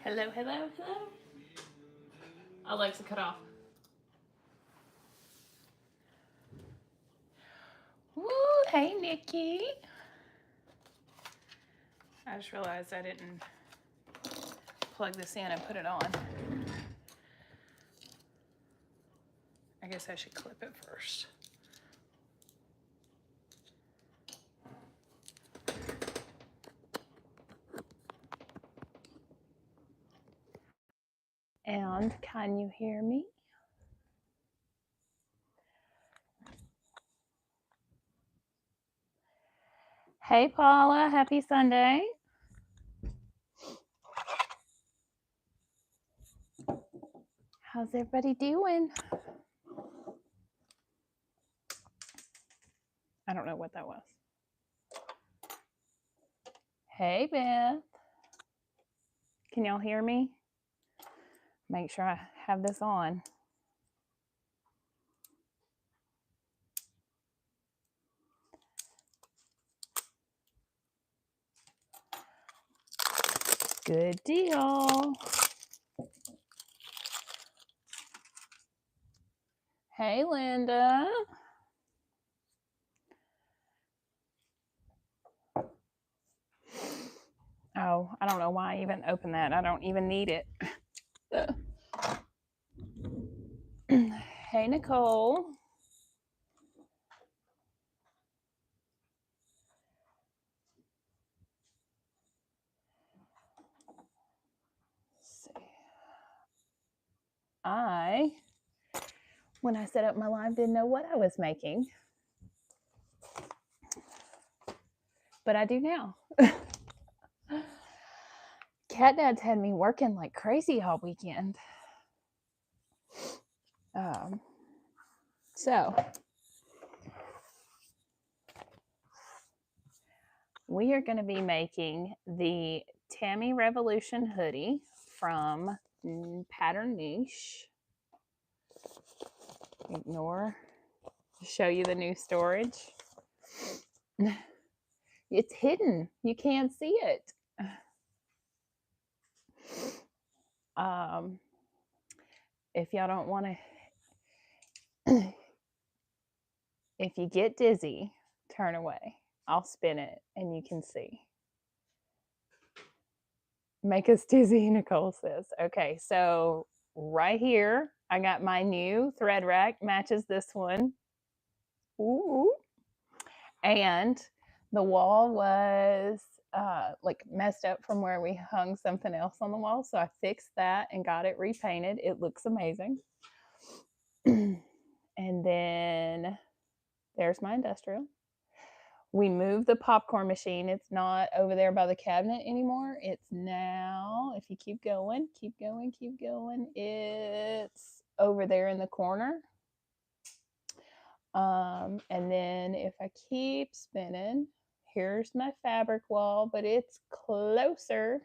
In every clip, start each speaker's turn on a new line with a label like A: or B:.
A: Hello, hello, hello. Alexa, cut off. Woo, hey, Nikki. I just realized I didn't plug this in and put it on. I guess I should clip it first. And can you hear me? Hey, Paula, happy Sunday. How's everybody doing? I don't know what that was. Hey, Beth. Can y'all hear me? Make sure I have this on. Good deal. Hey, Linda. Oh, I don't know why I even opened that. I don't even need it. Hey, Nicole. Let's see. When I set up my live, didn't know what I was making, but I do now. Cat Dad's had me working like crazy all weekend. So we are going to be making the Tami Revolution hoodie from Pattern Niche. Show you the new storage. It's hidden. You can't see it. If y'all don't want to, if you get dizzy, turn away. I'll spin it and you can see. Make us dizzy, Nicole says. Okay, so right here, I got my new thread rack, matches this one. Ooh. And the wall was like messed up from where we hung something else on the wall. So I fixed that and got it repainted. It looks amazing. And then there's my industrial. We moved the popcorn machine. It's not over there by the cabinet anymore. It's now, if you keep going, it's over there in the corner. And then if I keep spinning, here's my fabric wall, but it's closer.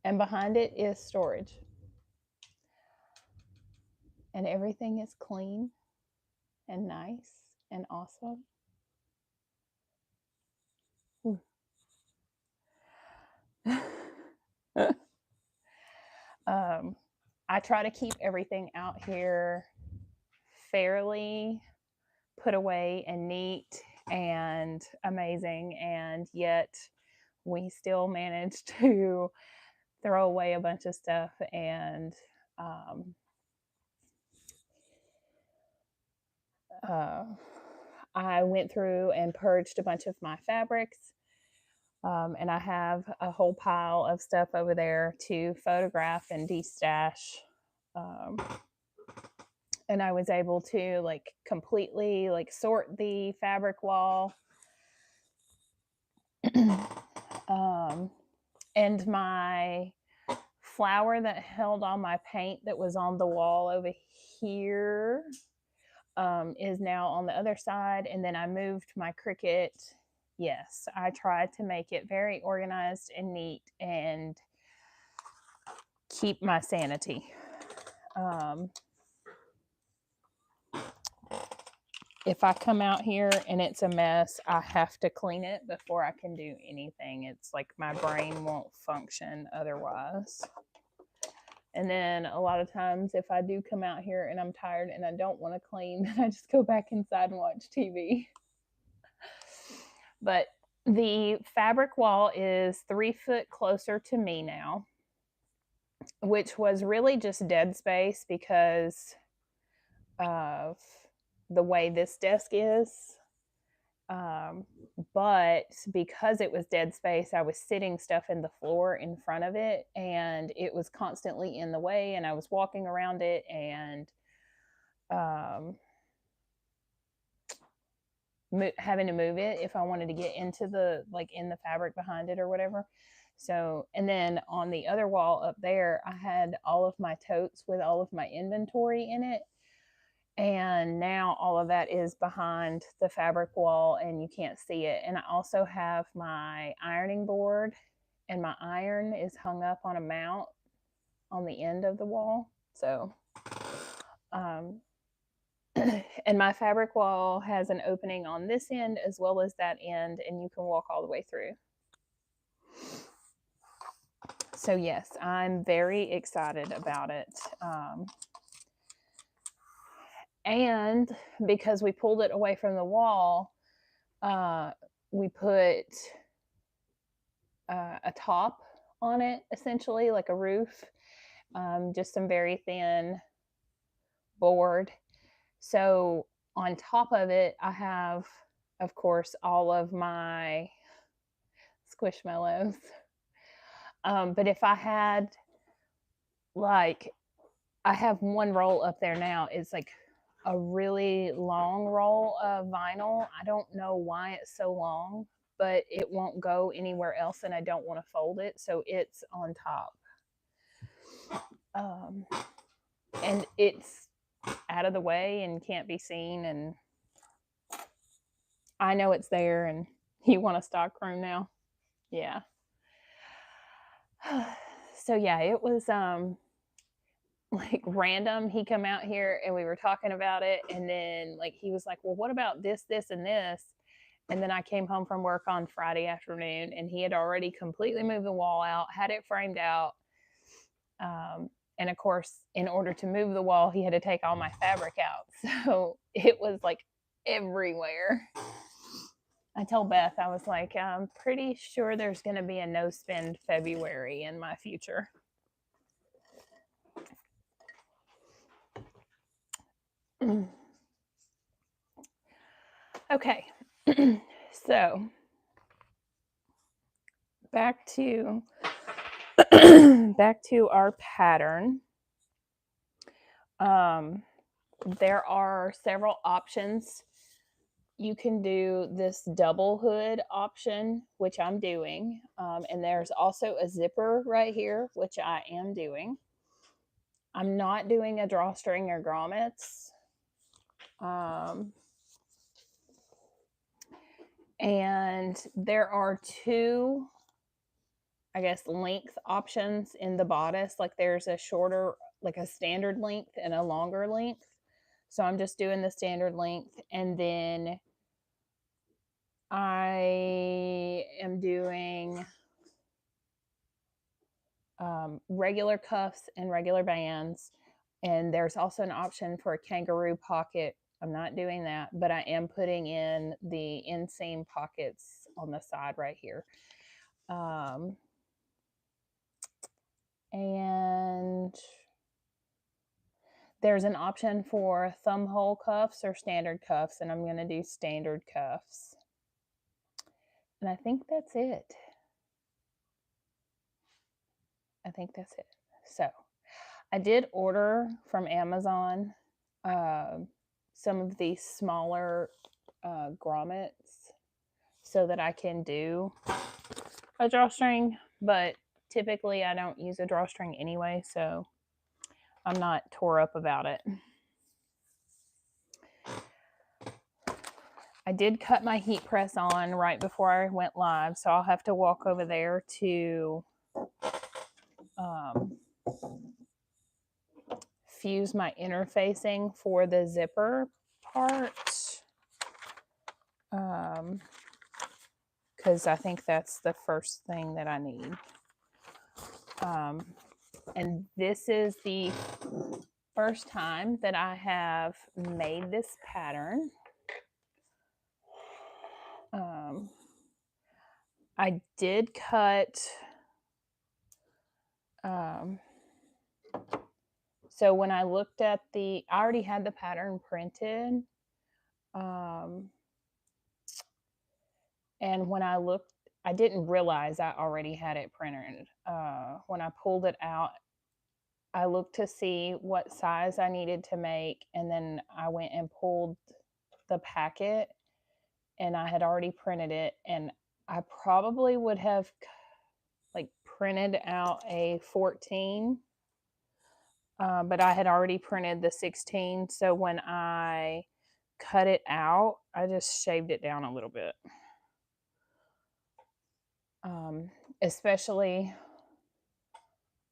A: And behind it is storage. And everything is clean and nice and awesome. I try to keep everything out here fairly put away and neat and amazing, and yet we still manage to throw away a bunch of stuff. And I went through and purged a bunch of my fabrics, and I have a whole pile of stuff over there to photograph and de-stash. And I was able to like completely like sort the fabric wall. And my flower that held all my paint that was on the wall over here is now on the other side. And then I moved my Cricut. Yes, I tried to make it very organized and neat and keep my sanity. if I come out here and it's a mess, I have to clean it before I can do anything. It's like my brain won't function otherwise. And then a lot of times if I do come out here and I'm tired and I don't want to clean, then I just go back inside and watch TV. But the fabric wall is 3 foot closer to me now, which was really just dead space because of the way this desk is. But because it was dead space, I was sitting stuff in the floor in front of it, and it was constantly in the way, and I was walking around it and having to move it if I wanted to get into the, like, in the fabric behind it or whatever. So, and then on the other wall up there, I had all of my totes with all of my inventory in it. And now all of that is behind the fabric wall and you can't see it. And I also have my ironing board, and my iron is hung up on a mount on the end of the wall. So, and my fabric wall has an opening on this end as well as that end, and you can walk all the way through. So yes, I'm very excited about it. And because we pulled it away from the wall, we put a top on it, essentially like a roof, just some very thin board. So on top of it, I have, of course, all of my Squishmallows. But if I had, like, I have one roll up there now. It's like a really long roll of vinyl. I don't know why it's so long, but it won't go anywhere else, and I don't want to fold it, so it's on top. And it's out of the way and can't be seen, and I know it's there. And you want a stock room now? Yeah. So yeah, it was like random. He come out here and we were talking about it, and then like he was like, well, what about this, this, and this? And then I came home from work on Friday afternoon, and he had already completely moved the wall out, had it framed out. And of course, in order to move the wall, he had to take all my fabric out. So it was like everywhere. I told Beth, I was like, I'm pretty sure there's going to be a no spend February in my future. Okay. So back to our pattern. There are several options. You can do this double hood option, which I'm doing. And there's also a zipper right here, which I am doing. I'm not doing a drawstring or grommets. And there are two, I guess, length options in the bodice. Like there's a shorter, like a standard length, and a longer length. So I'm just doing the standard length, and then I am doing regular cuffs and regular bands. And there's also an option for a kangaroo pocket. I'm not doing that, but I am putting in the inseam pockets on the side right here. And there's an option for thumb hole cuffs or standard cuffs, and I'm going to do standard cuffs. And I think that's it. So I did order from Amazon some of these smaller grommets so that I can do a drawstring, but typically I don't use a drawstring anyway, so I'm not tore up about it. I did cut my heat press on right before I went live, so I'll have to walk over there to fuse my interfacing for the zipper part. because I think that's the first thing that I need. And this is the first time that I have made this pattern. I did cut, so when I looked at I already had the pattern printed. And when I looked, I didn't realize I already had it printed. When I pulled it out, I looked to see what size I needed to make, and then I went and pulled the packet, and I had already printed it, and I probably would have like printed out a 14, but I had already printed the 16, so when I cut it out, I just shaved it down a little bit. Especially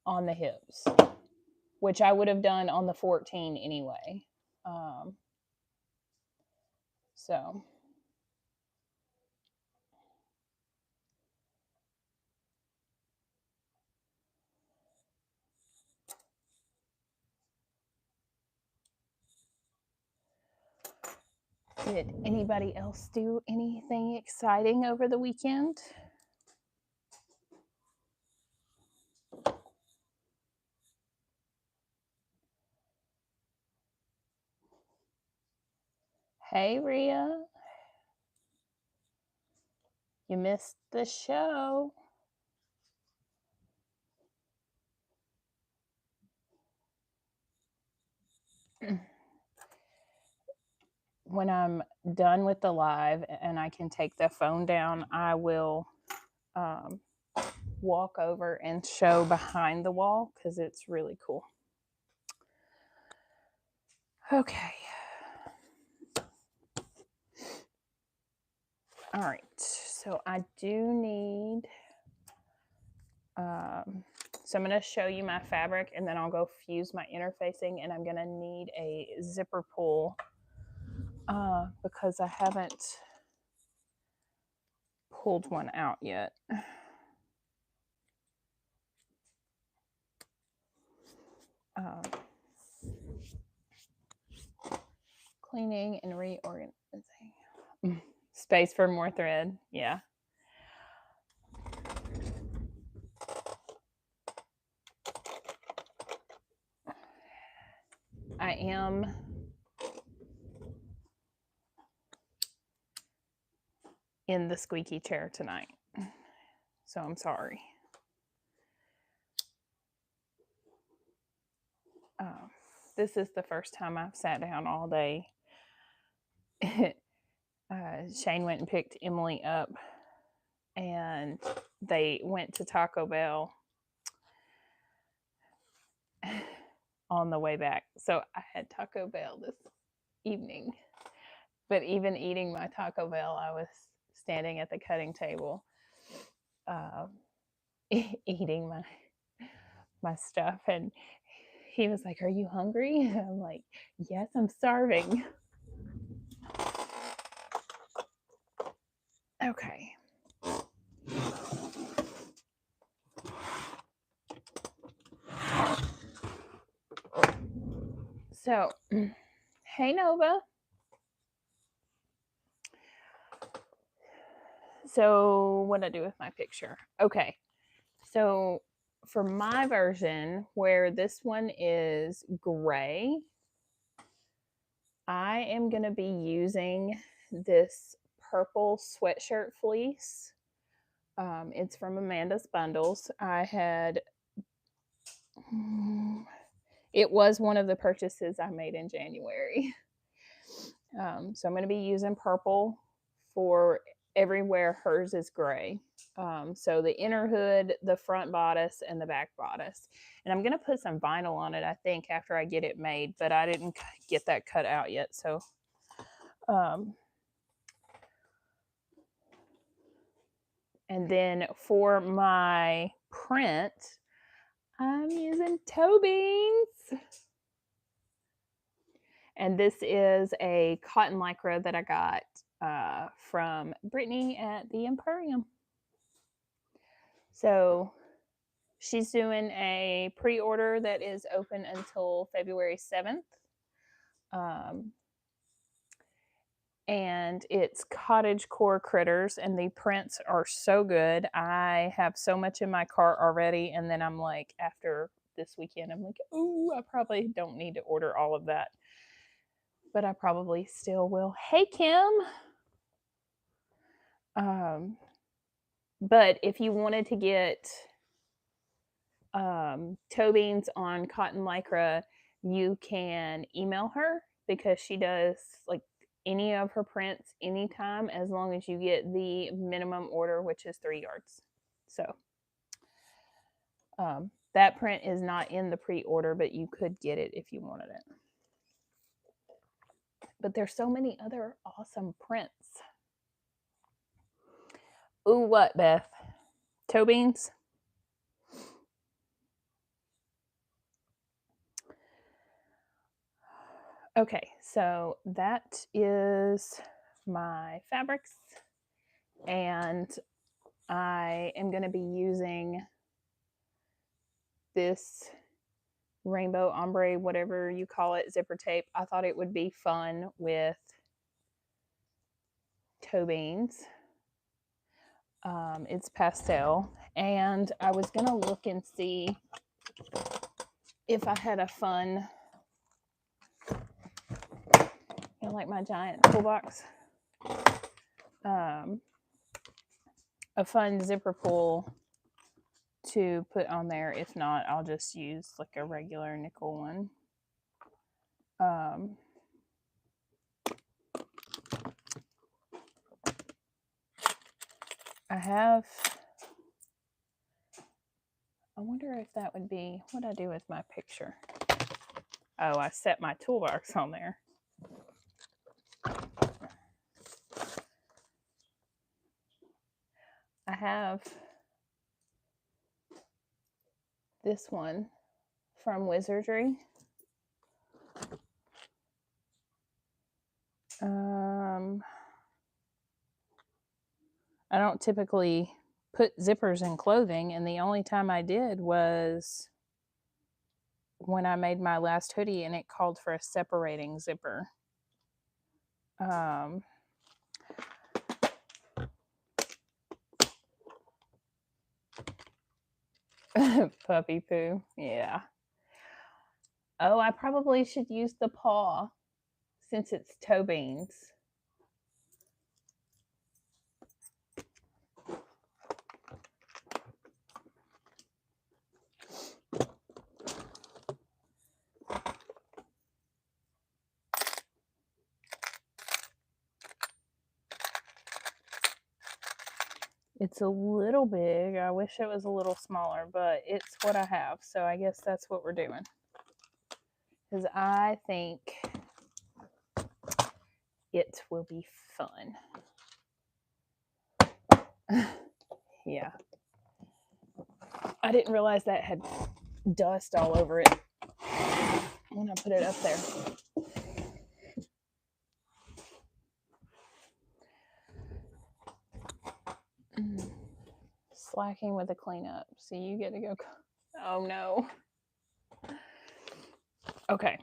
A: on the hips, which I would have done on the 14 anyway. So did anybody else do anything exciting over the weekend? Hey, Rhea. You missed the show. When I'm done with the live and I can take the phone down, I will walk over and show behind the wall because it's really cool. Okay. All right. So I do need, so I'm going to show you my fabric and then I'll go fuse my interfacing, and I'm going to need a zipper pull because I haven't pulled one out yet. Cleaning and reorganizing. Space for more thread. Yeah. I am in the squeaky chair tonight, so I'm sorry. This is the first time I've sat down all day. Shane went and picked Emily up, and they went to Taco Bell on the way back. So I had Taco Bell this evening. But even eating my Taco Bell, I was standing at the cutting table, eating my stuff, and he was like, "Are you hungry?" And I'm like, "Yes, I'm starving." Okay. So, hey Nova. So what did I do with my picture? Okay. So for my version, where this one is gray, I am going to be using this purple sweatshirt fleece. It's from Amanda's Bundles. It was one of the purchases I made in January. So I'm going to be using purple for everywhere hers is gray. So the inner hood, the front bodice, and the back bodice. And I'm going to put some vinyl on it, I think, after I get it made, but I didn't get that cut out yet. So, and then for my print, I'm using toe beans. And this is a cotton lycra that I got from Brittany at the Emporium. So she's doing a pre-order that is open until February 7th. And it's cottagecore critters, and the prints are so good. I have so much in my cart already, and then I'm like, after this weekend, I'm like, ooh, I probably don't need to order all of that, but I probably still will. Hey, Kim. But if you wanted to get toe beans on cotton lycra, you can email her, because she does like any of her prints anytime, as long as you get the minimum order, which is 3 yards. So that print is not in the pre-order, but you could get it if you wanted it. But there's so many other awesome prints. Ooh, what, Beth? Toe beans? Okay, so that is my fabrics, and I am going to be using this rainbow ombre, whatever you call it, zipper tape. I thought it would be fun with toe beans. It's pastel, and I was going to look and see if I had a fun, like my giant toolbox, a fun zipper pull to put on there. If not, I'll just use like a regular nickel one. I wonder if that would be, what I do with my picture. Oh, I set my toolbox on there. I have this one from Wizardry. I don't typically put zippers in clothing, and the only time I did was when I made my last hoodie, and it called for a separating zipper. Puppy poo, yeah. Oh, I probably should use the paw since it's toe beans. It's a little big. I wish it was a little smaller, but it's what I have. So I guess that's what we're doing. Because I think it will be fun. Yeah. I didn't realize that had dust all over it when I put it up there. Slacking with the cleanup. So you get to go. Oh no. Okay.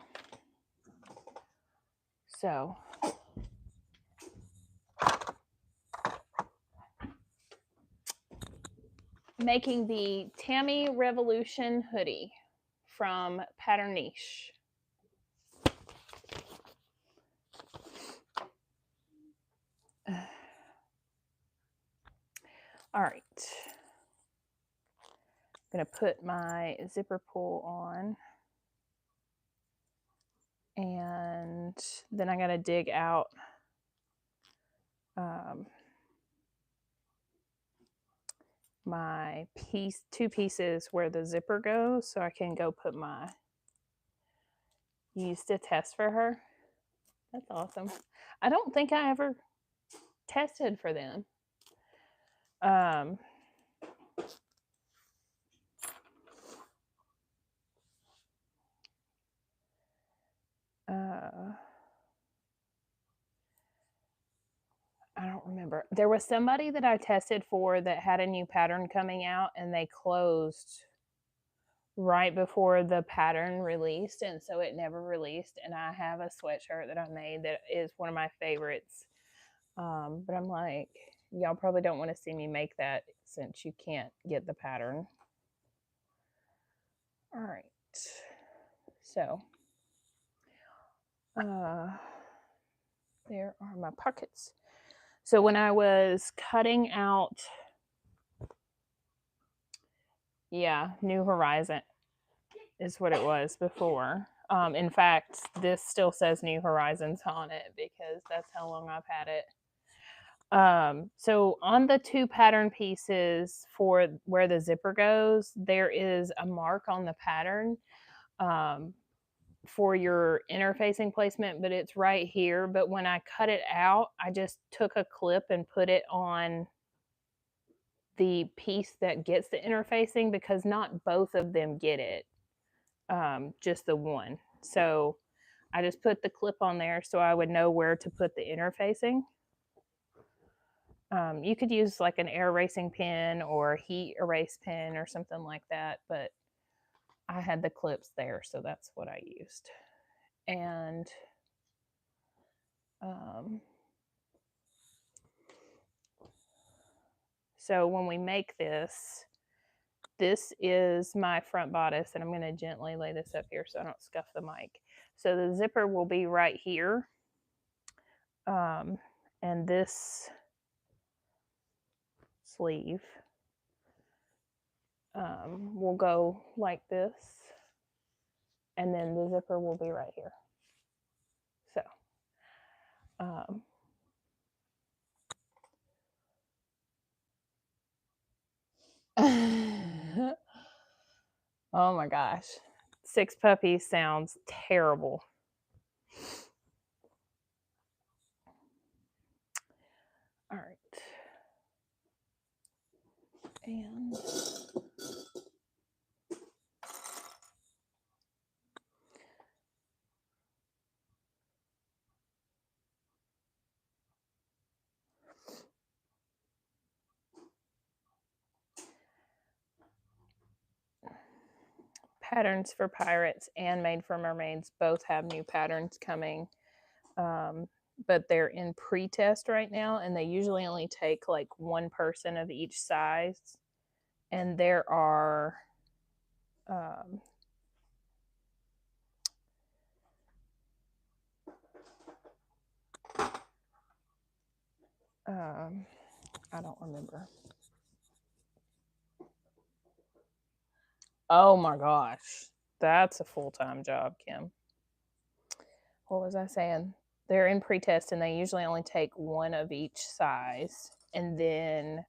A: So making the Tami Revolution hoodie from Pattern Niche. All right. I'm going to put my zipper pull on. And then I got to dig out my two pieces where the zipper goes, so I can go put my used to test for her. That's awesome. I don't think I ever tested for them. remember. There was somebody that I tested for that had a new pattern coming out, and they closed right before the pattern released, and so it never released. And I have a sweatshirt that I made that is one of my favorites. But I'm like, y'all probably don't want to see me make that since you can't get the pattern. All right. So, there are my pockets. So when I was cutting out, yeah, New Horizon is what it was before. In fact, this still says New Horizons on it because that's how long I've had it. So on the two pattern pieces for where the zipper goes, there is a mark on the pattern for your interfacing placement, but it's right here. But when I cut it out, I just took a clip and put it on the piece that gets the interfacing because not both of them get it, just the one. So I just put the clip on there so I would know where to put the interfacing. You could use like an air erasing pen or heat erase pen or something like that, but I had the clips there, so that's what I used. And so when we make this, this is my front bodice, and I'm going to gently lay this up here so I don't scuff the mic. So the zipper will be right here. And this sleeve will go like this, and then the zipper will be right here. So oh my gosh, 6 puppies sounds terrible. All right. And Patterns for Pirates and Made for Mermaids both have new patterns coming, but they're in pre-test right now, and they usually only take like one person of each size, and there are I don't remember. Oh my gosh, that's a full-time job, Kim. What was I saying? They're in pre-test, and they usually only take one of each size, and then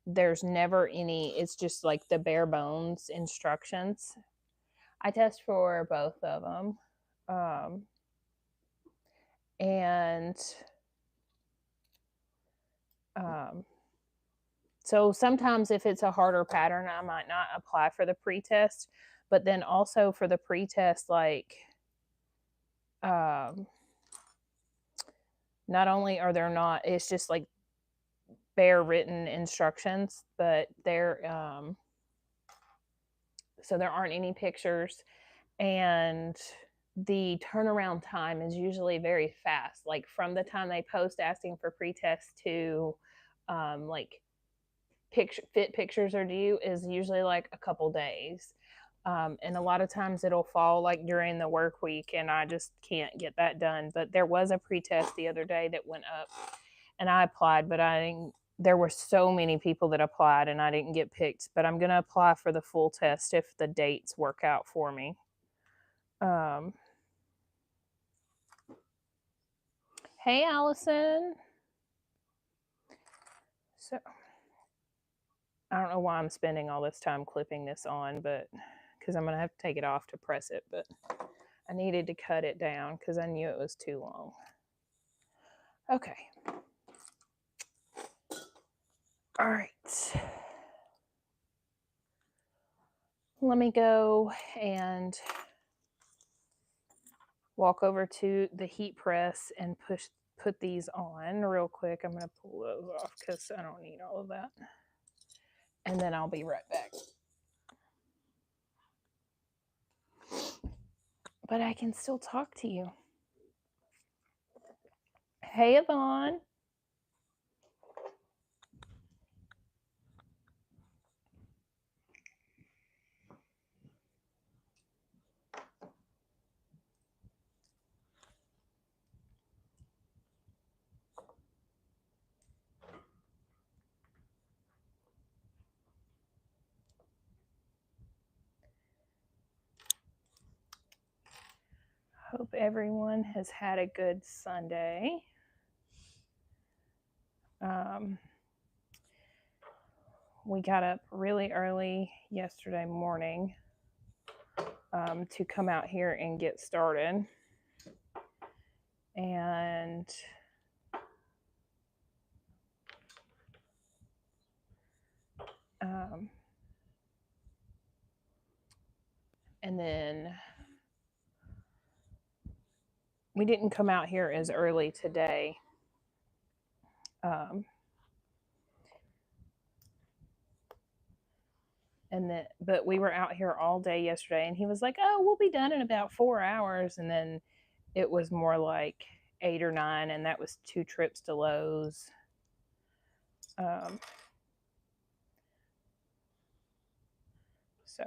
A: there's never any, it's just like the bare bones instructions. I test for both of them. And so sometimes if it's a harder pattern, I might not apply for the pre-test, but then also for the pre-test, like not only are there not, it's just like bare written instructions, but they're so there aren't any pictures, and the turnaround time is usually very fast. Like from the time they post asking for pre-test to like fit pictures are due is usually like a couple days. And a lot of times it'll fall like during the work week, and I just can't get that done. But there was a pre-test the other day that went up, and I applied, but I didn't. There were so many people that applied, and I didn't get picked. But I'm gonna apply for the full test if the dates work out for me. Hey, Allison. So I don't know why I'm spending all this time clipping this on, but because I'm gonna have to take it off to press it, but I needed to cut it down because I knew it was too long. Okay. All right. Let me go and walk over to the heat press and put these on real quick. I'm going to pull those off because I don't need all of that. And then I'll be right back. But I can still talk to you. Hey, Yvonne. Hope everyone has had a good Sunday. We got up really early yesterday morning to come out here and get started. And then we didn't come out here as early today. But we were out here all day yesterday, and he was like, oh, we'll be done in about 4 hours. And then it was more like 8 or 9, and that was 2 trips to Lowe's. So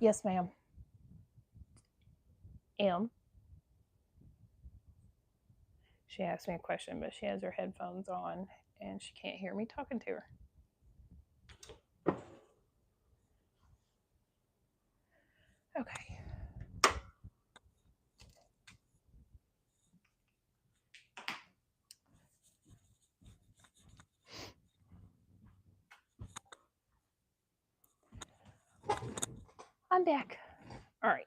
A: yes, ma'am. She asked me a question, but she has her headphones on and she can't hear me talking to her. Okay. I'm back. All right.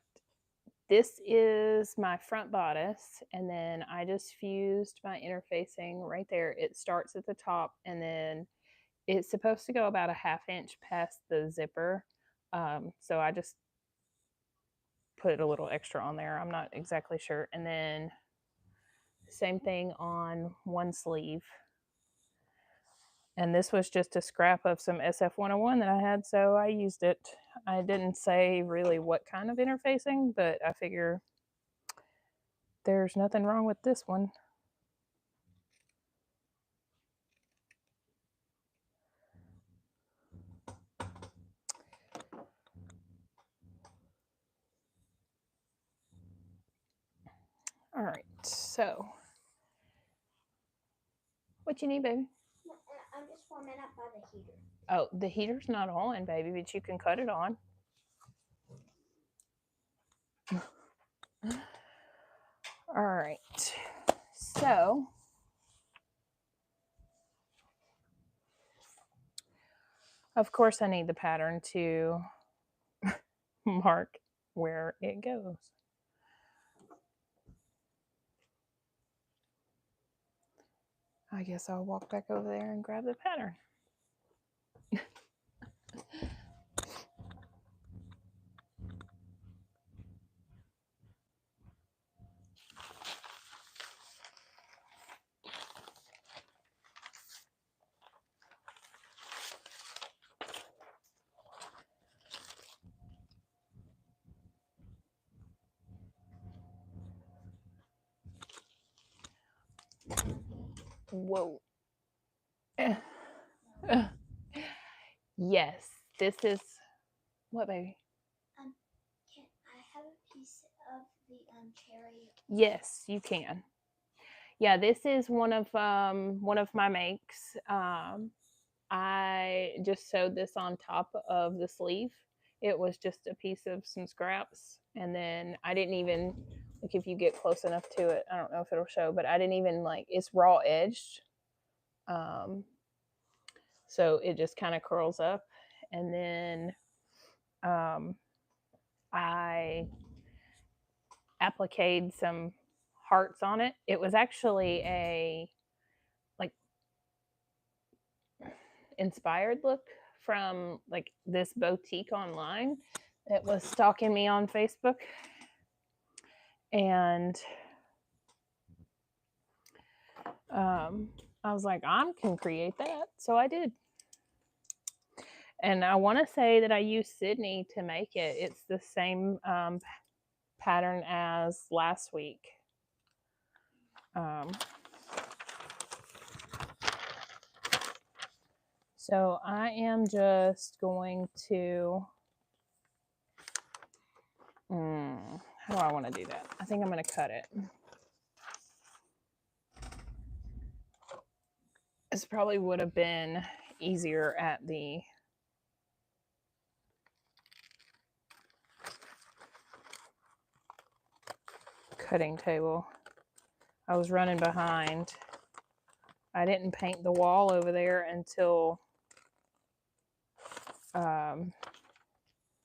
A: This is my front bodice, and then I just fused my interfacing right there. It starts at the top, and then it's supposed to go about a 1/2 inch past the zipper. So I just put a little extra on there. I'm not exactly sure. And then same thing on one sleeve. And this was just a scrap of some SF101 that I had, so I used it. I didn't say really what kind of interfacing, but I figure there's nothing wrong with this one. All right, so what you need, baby?
B: I'm just warming up by the heater.
A: Oh, the heater's not on, baby, but you can cut it on. All right, so of course I need the pattern to mark where it goes. I guess I'll walk back over there and grab the pattern. Whoa. Yes, this is what, baby?
B: Can I have a piece of the cherry?
A: Yes, you can. Yeah, this is one of my makes. I just sewed this on top of the sleeve. It was just a piece of some scraps, and then I didn't even, like, if you get close enough to it, I don't know if it'll show, but I didn't even, like, it's raw edged. So it just kind of curls up, and then I appliqued some hearts on it. It was actually a like inspired look from like this boutique online that was stalking me on Facebook, And I was like, I can create that. So I did. And I want to say that I used Sydney to make it. It's the same pattern as last week. So I am just going to, how do I want to do that? I think I'm going to cut it. This probably would have been easier at the cutting table. I was running behind. I didn't paint the wall over there until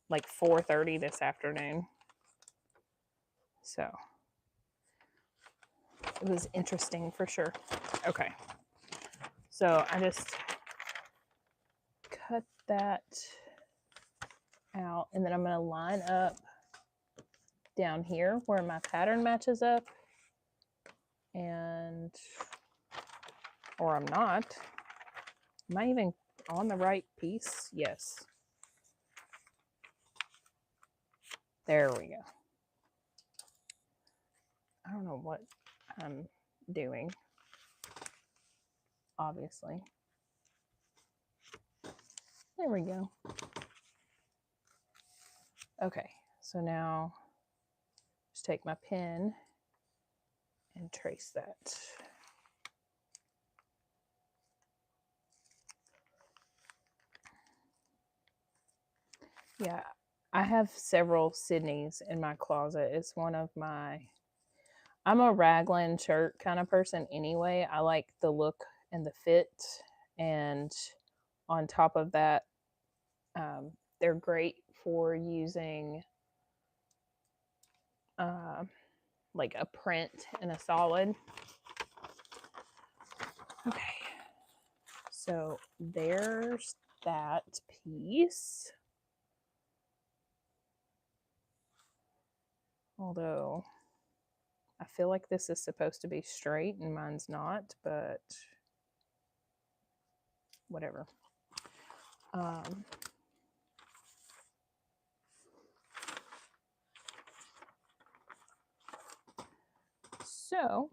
A: like 4:30 this afternoon. So it was interesting for sure. Okay. So I just cut that out, and then I'm going to line up down here where my pattern matches up, and or I'm not. Am I even on the right piece? Yes. There we go. I don't know what I'm doing, obviously. There we go. Okay, so now just take my pen and trace that. Yeah, I have several Sydneys in my closet. It's one of my, I'm a raglan shirt kind of person anyway. I like the look and the fit, and on top of that, they're great for using like a print and a solid. Okay, so there's that piece. Although I feel like this is supposed to be straight and mine's not, but whatever. So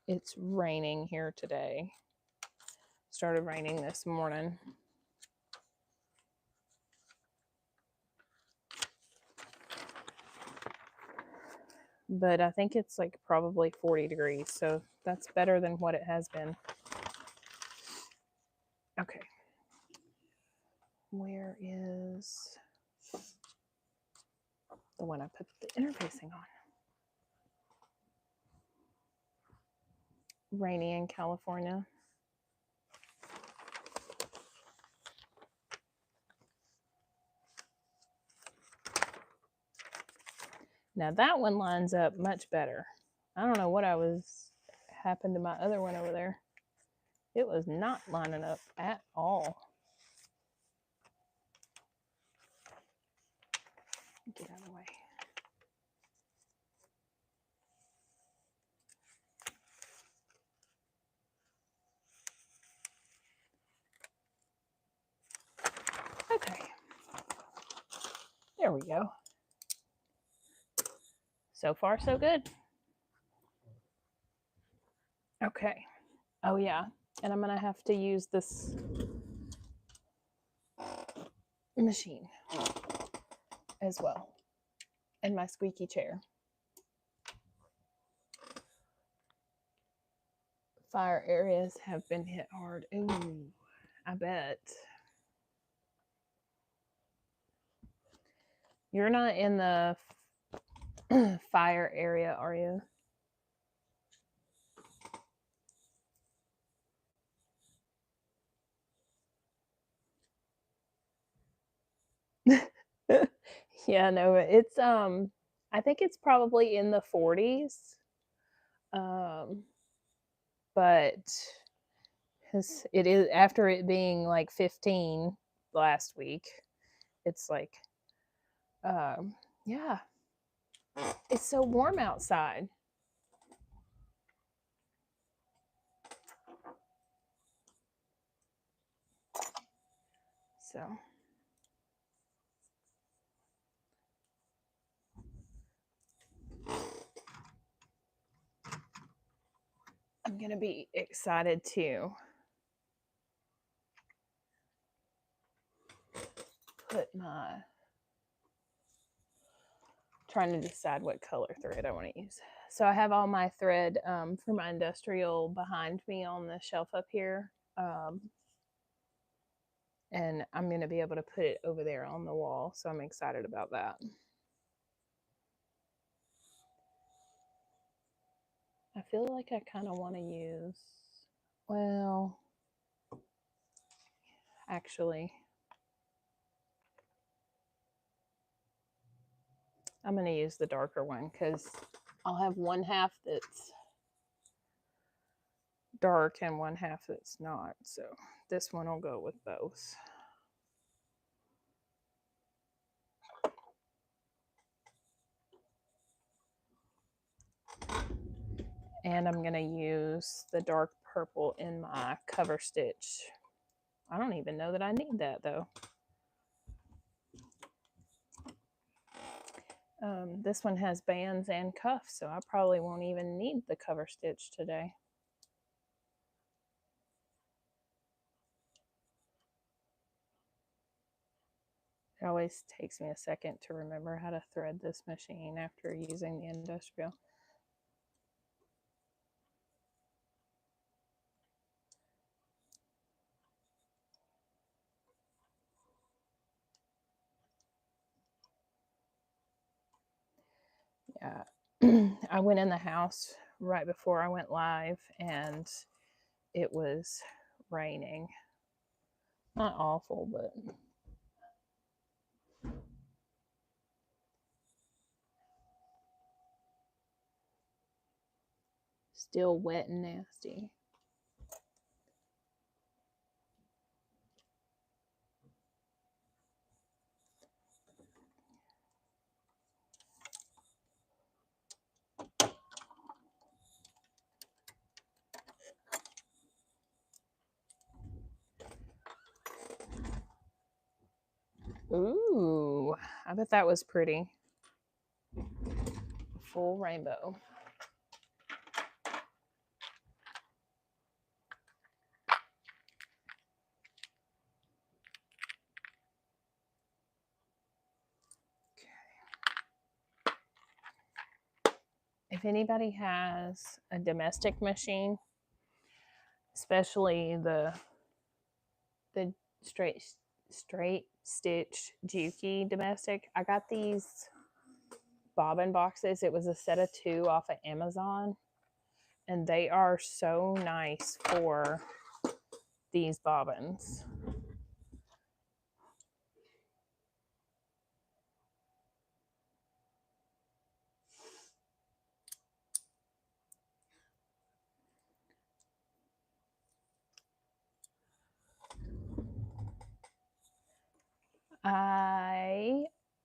A: it's raining here today. Started raining this morning. But I think it's like probably 40 degrees, so that's better than what it has been. Okay. Where is the one I put the interfacing on? Rainy in California. Now that one lines up much better. I don't know what happened to my other one over there. It was not lining up at all. Get out of the way. Okay. There we go. So far, so good. Okay. Oh, yeah. And I'm going to have to use this machine as well. And my squeaky chair. Fire areas have been hit hard. Ooh, I bet. You're not in the fire area, are you? Yeah, no, it's I think it's probably in the 40s. But it is, after it being like 15 last week, it's like, yeah, it's so warm outside. So I'm going to be excited to put trying to decide what color thread I want to use. So I have all my thread for my industrial behind me on the shelf up here. And I'm going to be able to put it over there on the wall. So I'm excited about that. I feel like I kind of want to use, well, actually, I'm going to use the darker one because I'll have one half that's dark and one half that's not. So this one will go with both. And I'm going to use the dark purple in my cover stitch. I don't even know that I need that though. This one has bands and cuffs, so I probably won't even need the cover stitch today. It always takes me a second to remember how to thread this machine after using the industrial. Yeah, I went in the house right before I went live and it was raining. Not awful, but still wet and nasty. Ooh, I bet that was pretty. Full rainbow. If anybody has a domestic machine, especially the straight stitch Juki domestic, I got these bobbin boxes. It was a set of 2 off of Amazon, and they are so nice for these bobbins. I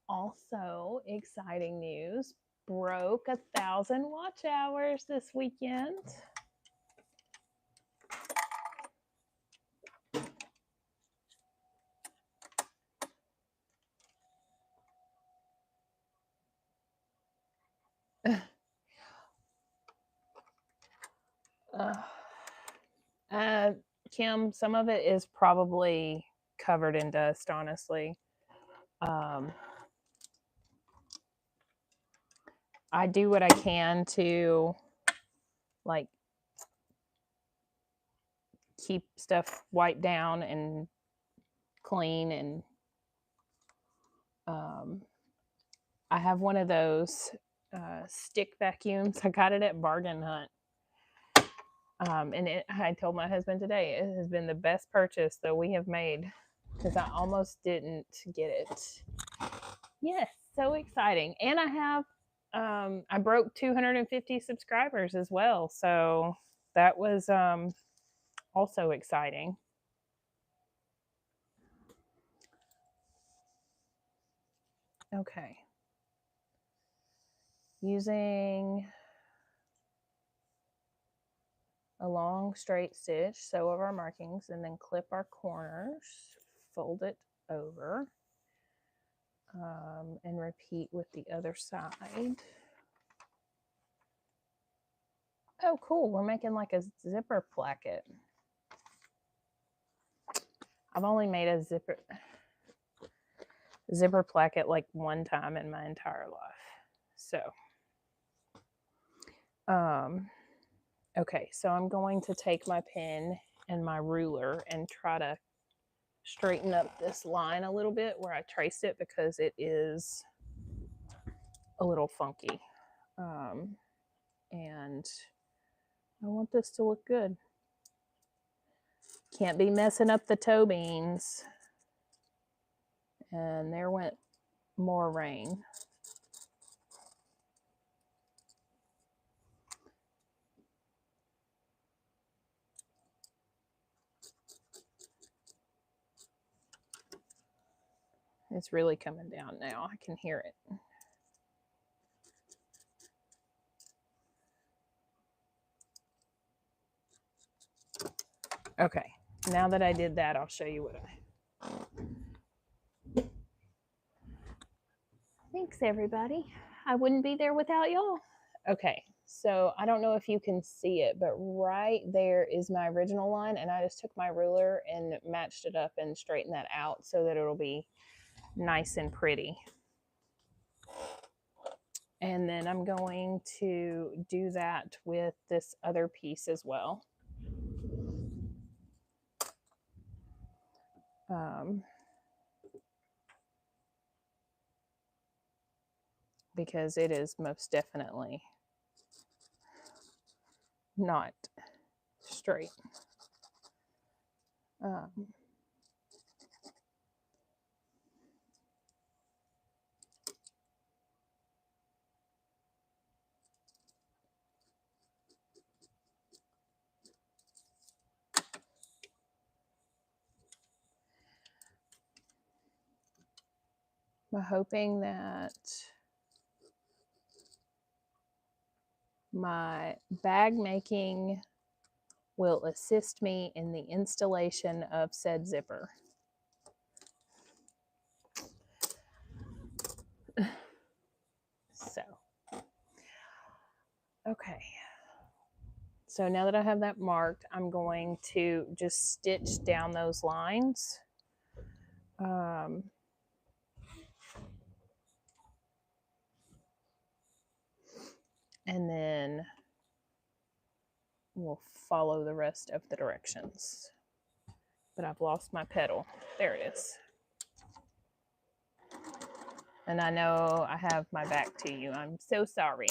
A: also, exciting news, broke 1,000 watch hours this weekend. Kim, some of it is probably covered in dust, honestly. I do what I can to like keep stuff wiped down and clean, and I have one of those stick vacuums. I got it at Bargain Hunt. And I told my husband today, it has been the best purchase that we have made because I almost didn't get it. Yes, so exciting. And I have I broke 250 subscribers as well. So that was also exciting. Okay. Using a long straight stitch, sew over our markings, and then clip our corners, fold it over, and repeat with the other side. Oh, cool. We're making like a zipper placket. I've only made a zipper placket like one time in my entire life. So, okay, so I'm going to take my pen and my ruler and try to straighten up this line a little bit where I traced it because it is a little funky. And I want this to look good. Can't be messing up the toe beans. And there went more rain. It's really coming down now. I can hear it. Okay, now that I did that, I'll show you what Thanks, everybody. I wouldn't be there without y'all. Okay, so I don't know if you can see it, but right there is my original line, and I just took my ruler and matched it up and straightened that out so that it'll be nice and pretty. And then I'm going to do that with this other piece as well. Because it is most definitely not straight. I'm hoping that my bag making will assist me in the installation of said zipper. So, okay. So now that I have that marked, I'm going to just stitch down those lines. And then we'll follow the rest of the directions. But I've lost my pedal. There it is. And I know I have my back to you. I'm so sorry.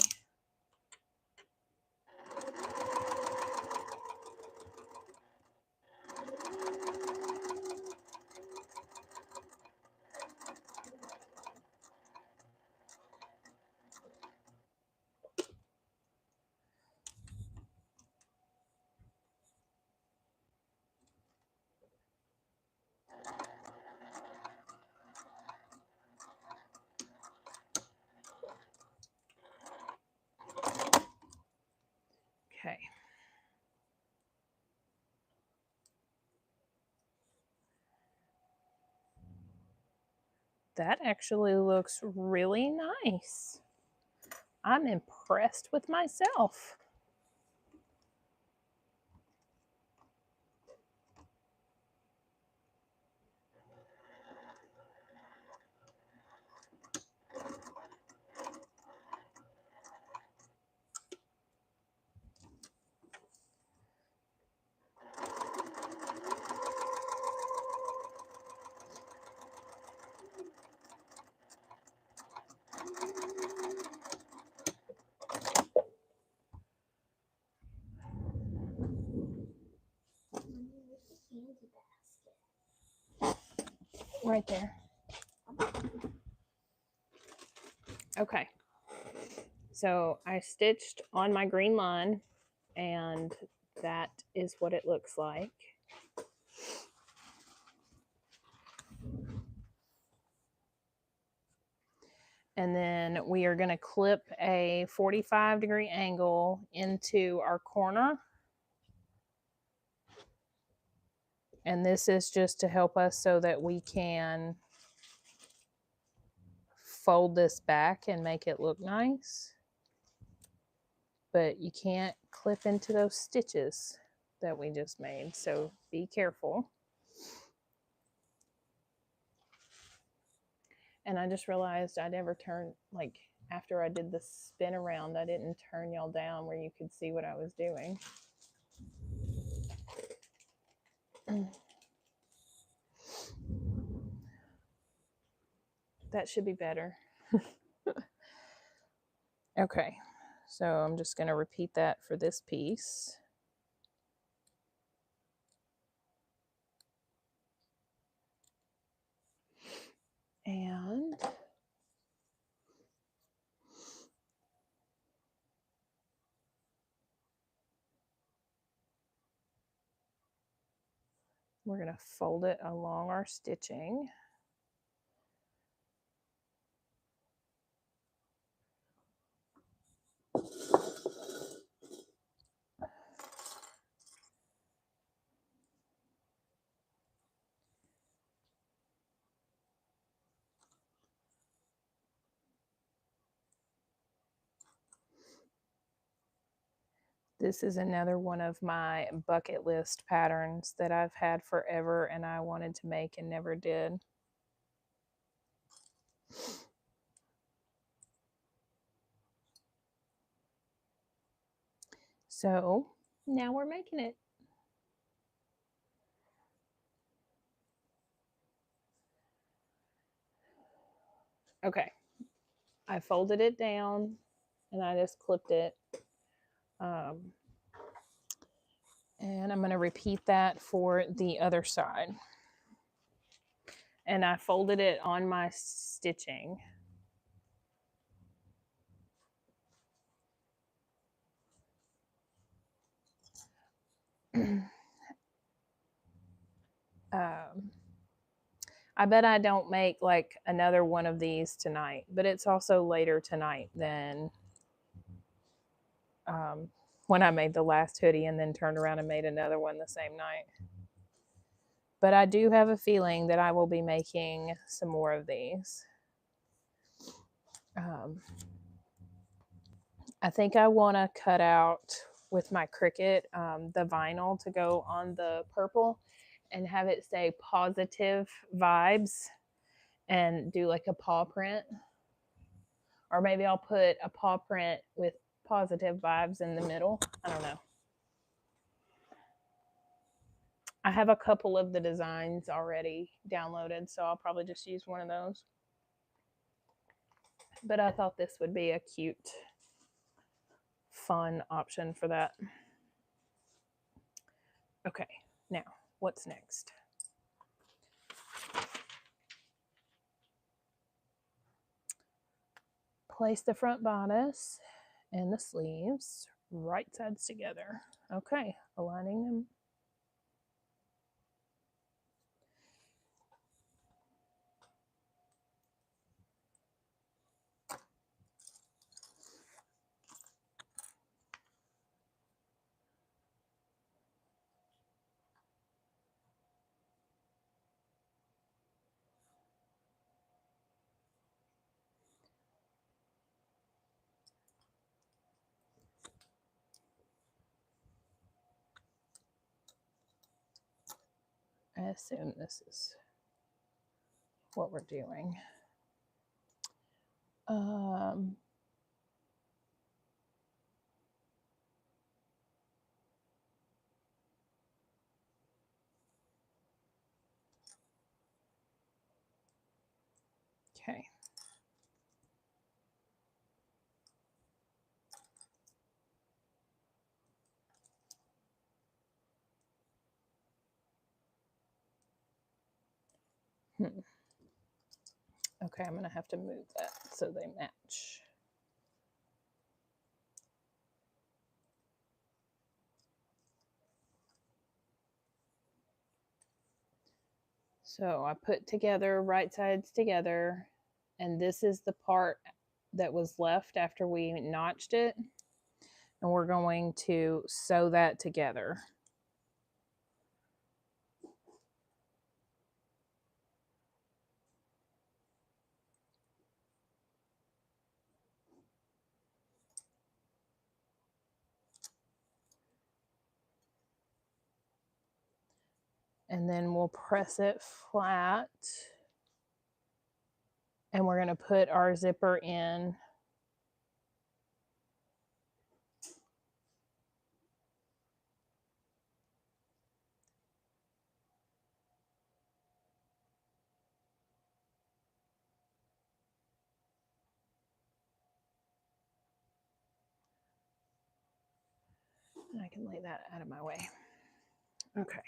A: Okay. That actually looks really nice. I'm impressed with myself. Right there. Okay. So I stitched on my green line, and that is what it looks like. And then we are going to clip a 45-degree angle into our corner. And this is just to help us so that we can fold this back and make it look nice. But you can't clip into those stitches that we just made, so be careful. And I just realized I never turned, like, after I did the spin around, I didn't turn y'all down where you could see what I was doing. That should be better. Okay, so I'm just going to repeat that for this piece. And we're going to fold it along our stitching. This is another one of my bucket list patterns that I've had forever and I wanted to make and never did. So now we're making it. Okay, I folded it down and I just clipped it. And I'm going to repeat that for the other side. And I folded it on my stitching. I bet I don't make like another one of these tonight, but it's also later tonight than when I made the last hoodie and then turned around and made another one the same night. But I do have a feeling that I will be making some more of these. I think I want to cut out with my Cricut the vinyl to go on the purple and have it say positive vibes and do like a paw print. Or maybe I'll put a paw print with positive vibes in the middle. I don't know. I have a couple of the designs already downloaded, so I'll probably just use one of those. But I thought this would be a cute, fun option for that. Okay, now what's next? Place the front bodice and the sleeves right sides together. Okay, aligning them. I assume this is what we're doing. Okay. Okay, I'm going to have to move that so they match. So I put together right sides together, and this is the part that was left after we notched it, and we're going to sew that together. And then we'll press it flat, and we're going to put our zipper in. And I can lay that out of my way. Okay.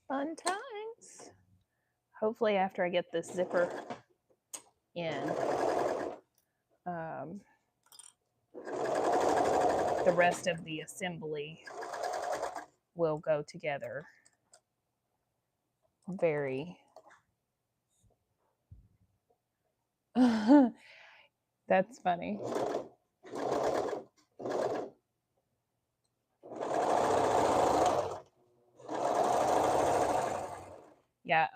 A: Fun times. Hopefully after I get this zipper in, the rest of the assembly will go together very that's funny. Yeah,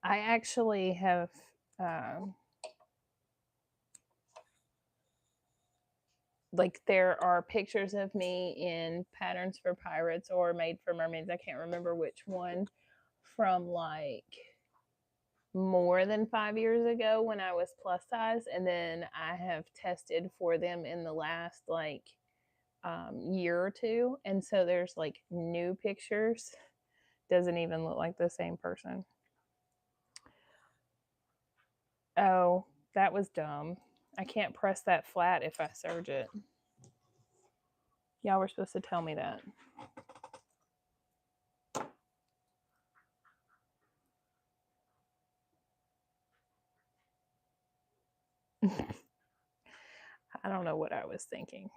A: I actually have like there are pictures of me in Patterns for Pirates or Made for Mermaids. I can't remember which one, from like more than 5 years ago when I was plus size, and then I have tested for them in the last like year or two, and so there's like new pictures. Doesn't even look like the same person. Oh, that was dumb. I can't press that flat if I serge it. Y'all were supposed to tell me that. I don't know what I was thinking.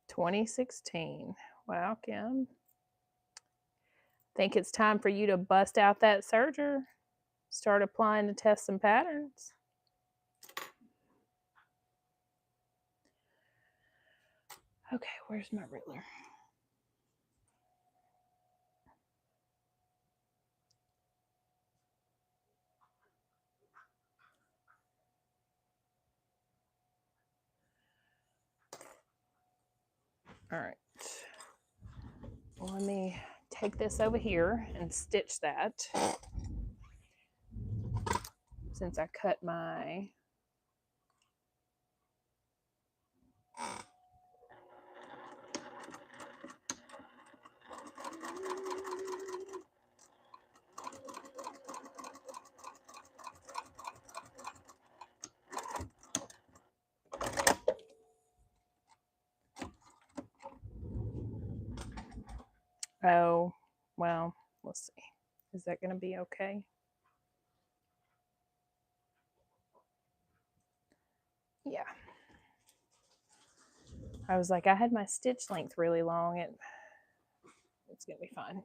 A: "2016. Wow, Kim. Think it's time for you to bust out that serger. Start applying to test some patterns." Okay, where's my ruler? All right. Well, let me take this over here and stitch that, since I cut my oh, well, let's see. Is that going to be okay? Yeah. I was like, I had my stitch length really long. It's going to be fine.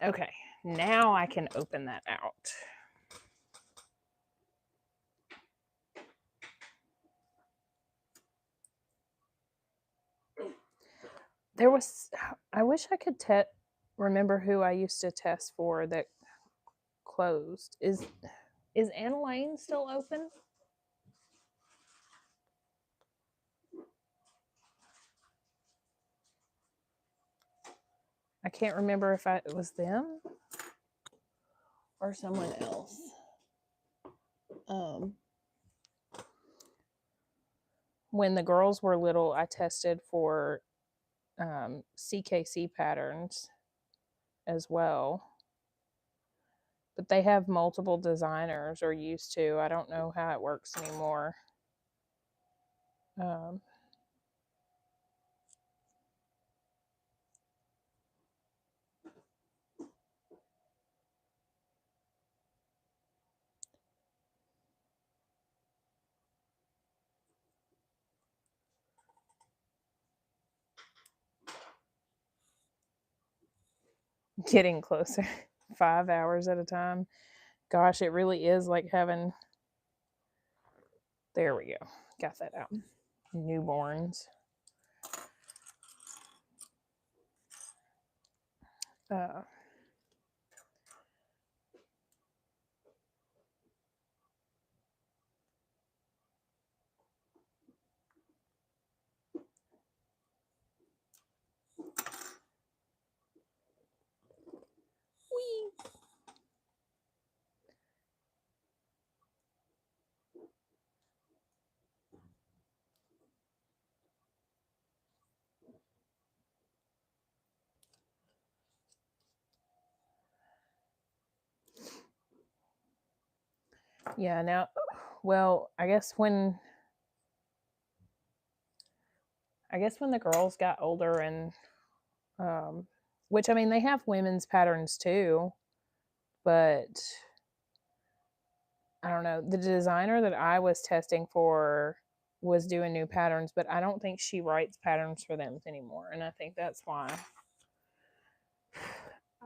A: Okay, now I can open that out. There was, I wish I could remember who I used to test for that closed. Is Anna Lane still open? I can't remember if it was them or someone else. When the girls were little, I tested for CKC patterns, as well. But they have multiple designers, or used to. I don't know how it works anymore. Getting closer. 5 hours at a time. Gosh, it really is like having... There we go. Got that out. Newborns. Whee! Yeah, now, well, I guess when the girls got older and which, I mean, they have women's patterns too, but I don't know. The designer that I was testing for was doing new patterns, but I don't think she writes patterns for them anymore. And I think that's why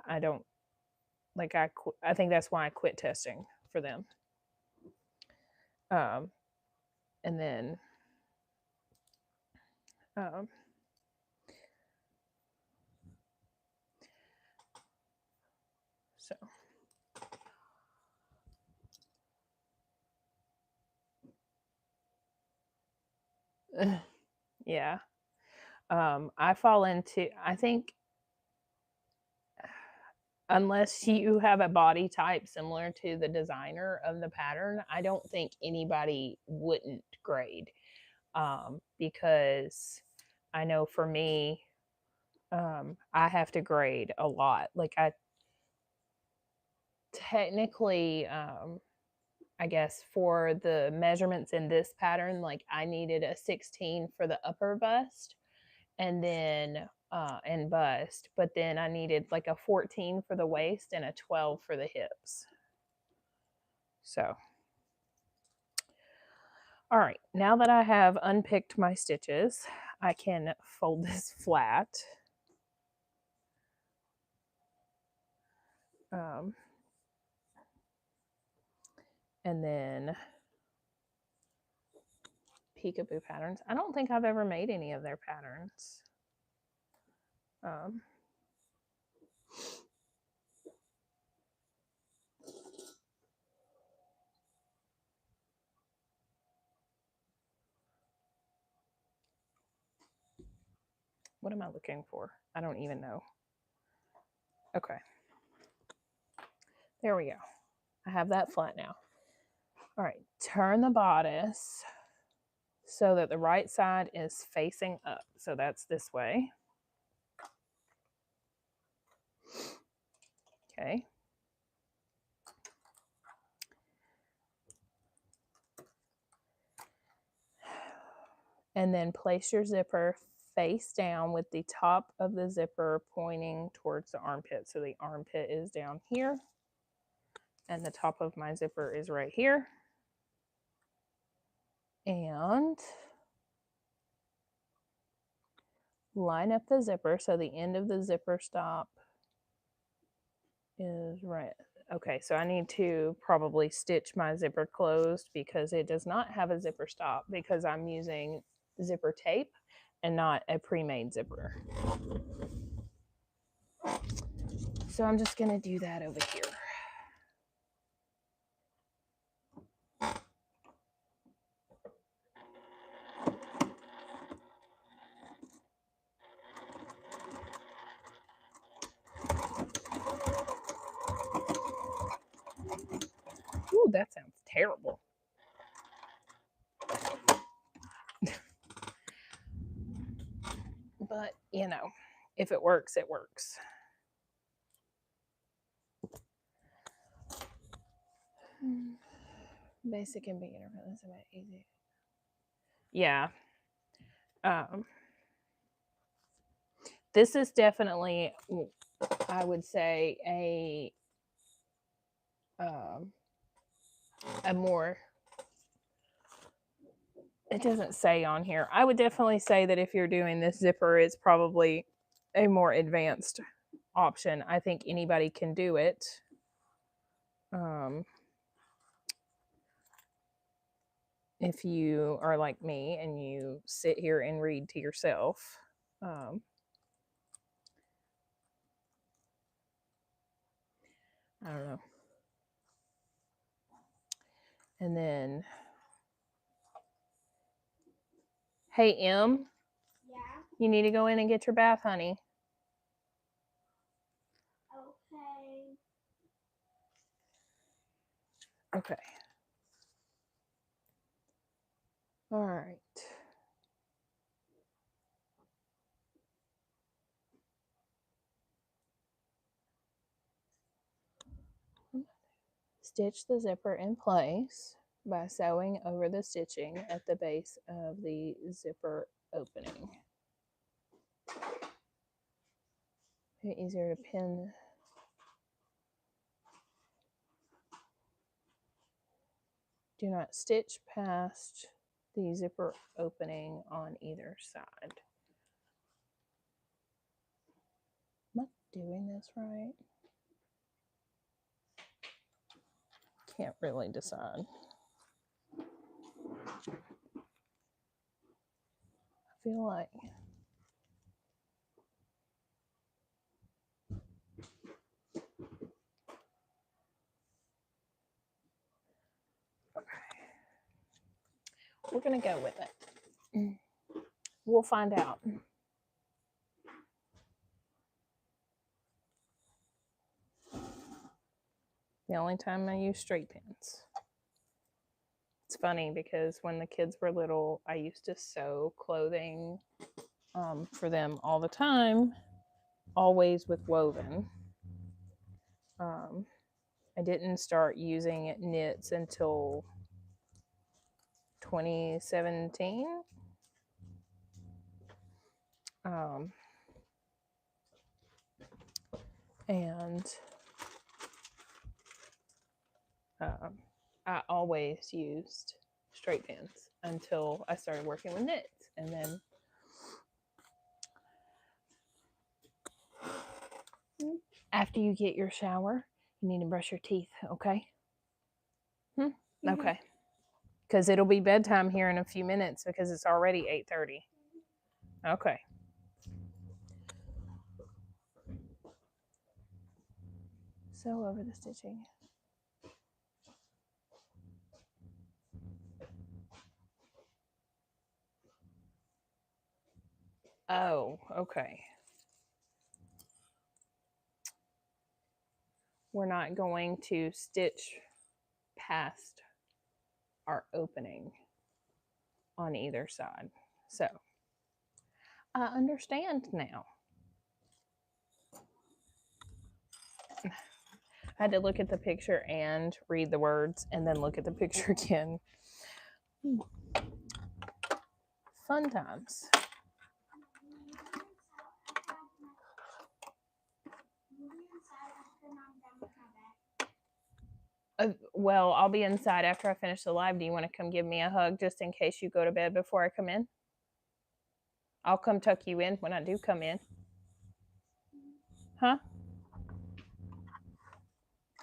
A: I don't like I think that's why I quit testing for them. And then so yeah. I fall into, I think, unless you have a body type similar to the designer of the pattern, I don't think anybody wouldn't grade. Because I know for me, I have to grade a lot. Like, I technically, I guess for the measurements in this pattern, like I needed a 16 for the upper bust, and then and bust, but then I needed like a 14 for the waist and a 12 for the hips. So, all right, now that I have unpicked my stitches, I can fold this flat. And then Peekaboo Patterns. I don't think I've ever made any of their patterns. What am I looking for? I don't even know. Okay. There we go. I have that flat now. All right. Turn the bodice so that the right side is facing up. So that's this way. Okay. And then place your zipper face down with the top of the zipper pointing towards the armpit. So the armpit is down here and the top of my zipper is right here. And line up the zipper so the end of the zipper stop is right. Okay, so I need to probably stitch my zipper closed because it does not have a zipper stop because I'm using zipper tape and not a pre-made zipper. So I'm just going to do that over here. Ooh, that sounds terrible. But, you know, if it works, it works. Basic and beginner. That's about easy. Yeah. This is definitely, I would say, a more, it doesn't say on here. I would definitely say that if you're doing this zipper, it's probably a more advanced option. I think anybody can do it. If you are like me and you sit here and read to yourself. I don't know. And then, hey, M.
B: Yeah.
A: You need to go in and get your bath, honey.
B: Okay.
A: Okay. All right. Stitch the zipper in place by sewing over the stitching at the base of the zipper opening. Make it easier to pin. Do not stitch past the zipper opening on either side. Am I doing this right? Can't really decide. I feel like we're gonna go with it. We'll find out. The only time I use straight pins. It's funny because when the kids were little, I used to sew clothing for them all the time, always with woven. I didn't start using knits until 2017. And I always used straight pins until I started working with knits. And then after you get your shower, you need to brush your teeth, okay? Mm-hmm. Okay. Because it'll be bedtime here in a few minutes because it's already 8:30. Okay. Sew over the stitching. Oh, okay. We're not going to stitch past our opening on either side. So I understand now. I had to look at the picture and read the words and then look at the picture again. Fun times. Well, I'll be inside after I finish the live. Do you want to come give me a hug just in case you go to bed before I come in? I'll come tuck you in when I do come in. Huh?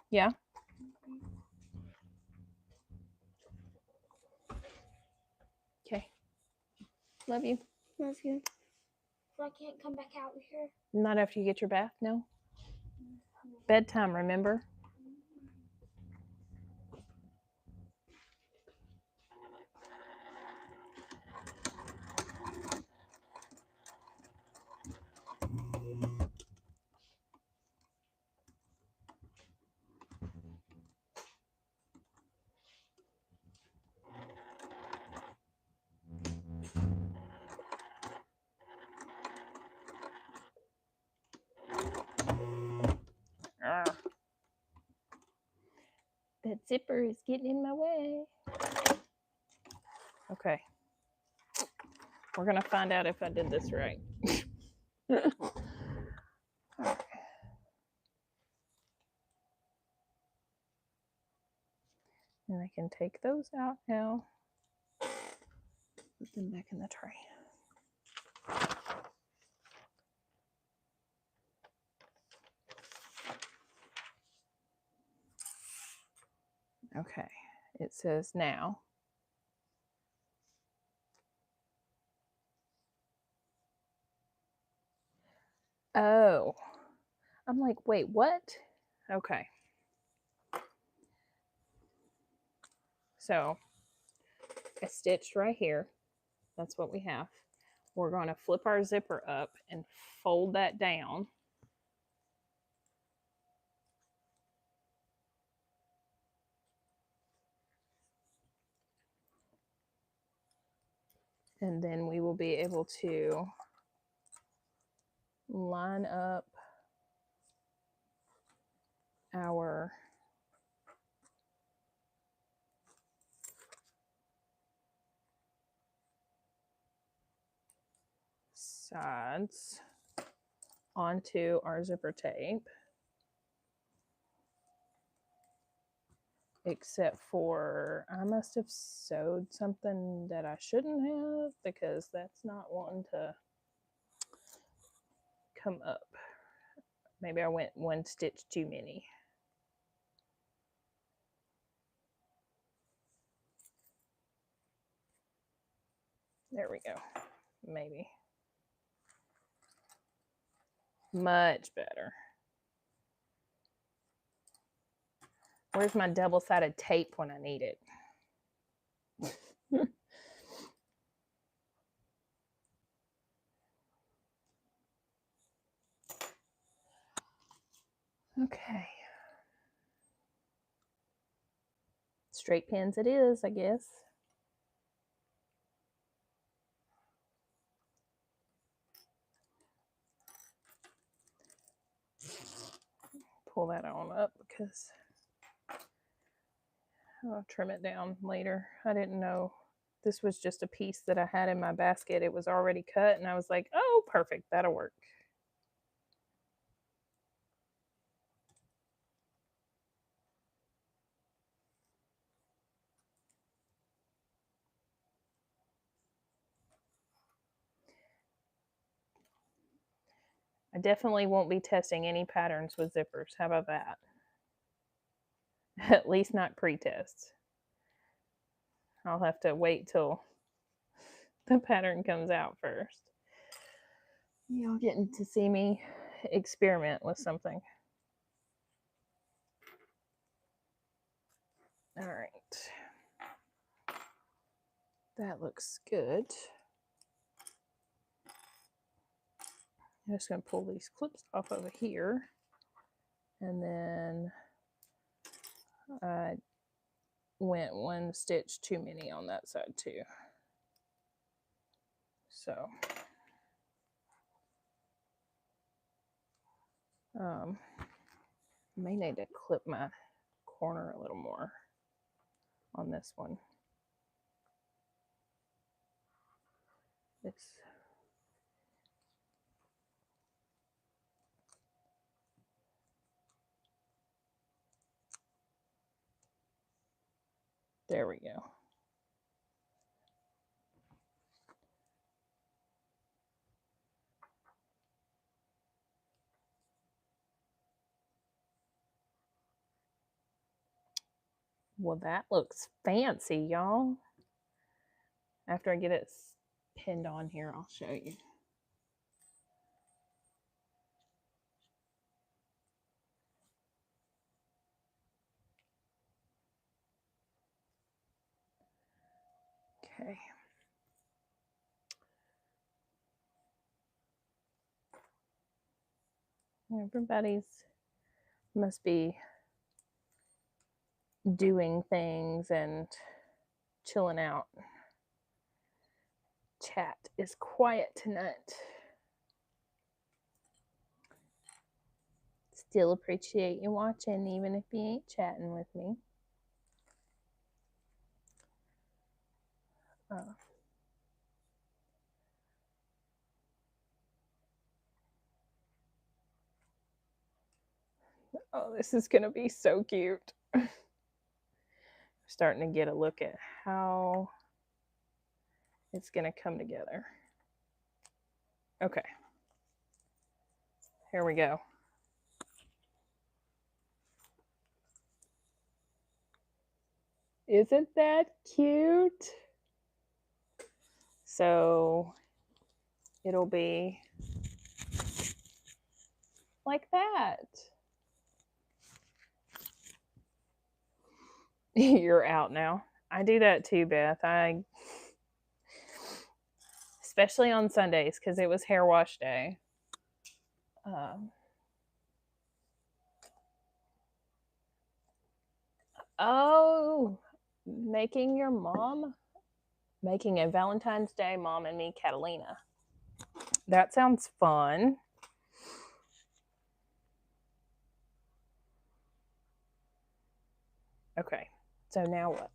A: Yeah? Okay. Love you.
B: Love you. So I can't come back out here?
A: Not after you get your bath, no? Bedtime, remember? zipper is getting in my way. Okay. We're going to find out if I did this right. Okay. And I can take those out now. Put them back in the tray. Okay. It says now. Oh. I'm like, wait, what? Okay. So I stitched right here. That's what we have. We're going to flip our zipper up and fold that down. And then we will be able to line up our sides onto our zipper tape, except for I must have sewed something that I shouldn't have, because that's not wanting to come up. Maybe I went one stitch too many. There we go. Maybe. Much better. Where's my double-sided tape when I need it? Okay. Straight pins it is, I guess. Pull that on up because I'll trim it down later. I didn't know this was just a piece that I had in my basket. It was already cut, and I was like, oh, perfect, that'll work. I definitely won't be testing any patterns with zippers. How about that? At least not pre-test. I'll have to wait till the pattern comes out first. Y'all getting to see me experiment with something. All right. That looks good. I'm just going to pull these clips off over here. And then I went one stitch too many on that side too. So may need to clip my corner a little more on this one. It's there we go. Well, that looks fancy, y'all. After I get it pinned on here, I'll show you. Okay. Everybody's must be doing things and chilling out. Chat is quiet tonight. Still appreciate you watching, even if you ain't chatting with me. Oh, this is going to be so cute. Starting to get a look at how it's going to come together. Okay. Here we go. Isn't that cute? So it'll be like that. You're out now. I do that too, Beth. Especially on Sundays because it was hair wash day. Oh, making a Valentine's Day Mom and Me Catalina. That sounds fun. Okay, so now what?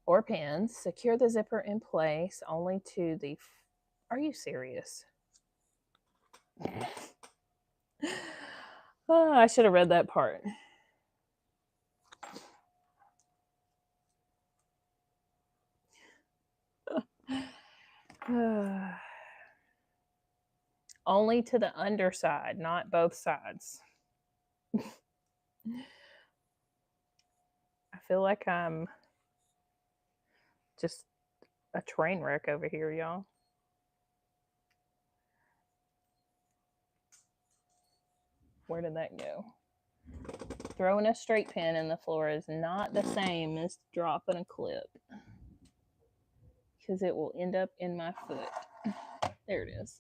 A: Or pins. Secure the zipper in place only to the... Are you serious? Oh, I should have read that part. Only to the underside, not both sides. I feel like I'm just a train wreck over here, y'all. Where did that go? Throwing a straight pin in the floor is not the same as dropping a clip, because it will end up in my foot. There it is.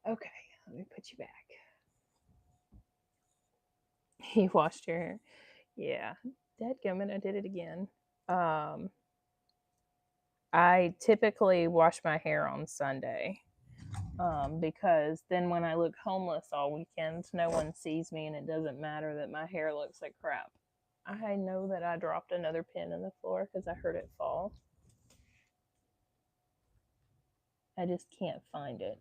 A: Okay, let me put you back. You washed your hair. Yeah, dadgummit, I did it again. I typically wash my hair on Sunday because then when I look homeless all weekend, no one sees me and it doesn't matter that my hair looks like crap. I know that I dropped another pin in the floor because I heard it fall. I just can't find it.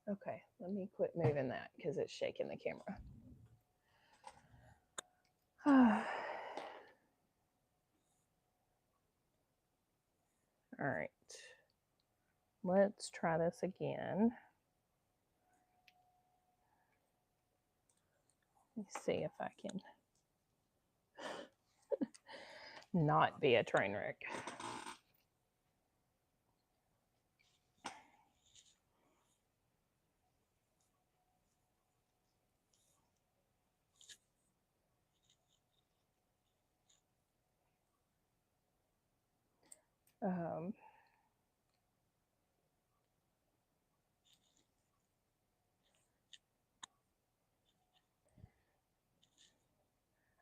A: Okay, let me quit moving that because it's shaking the camera. All right, let's try this again. Let me see if I can not be a train wreck.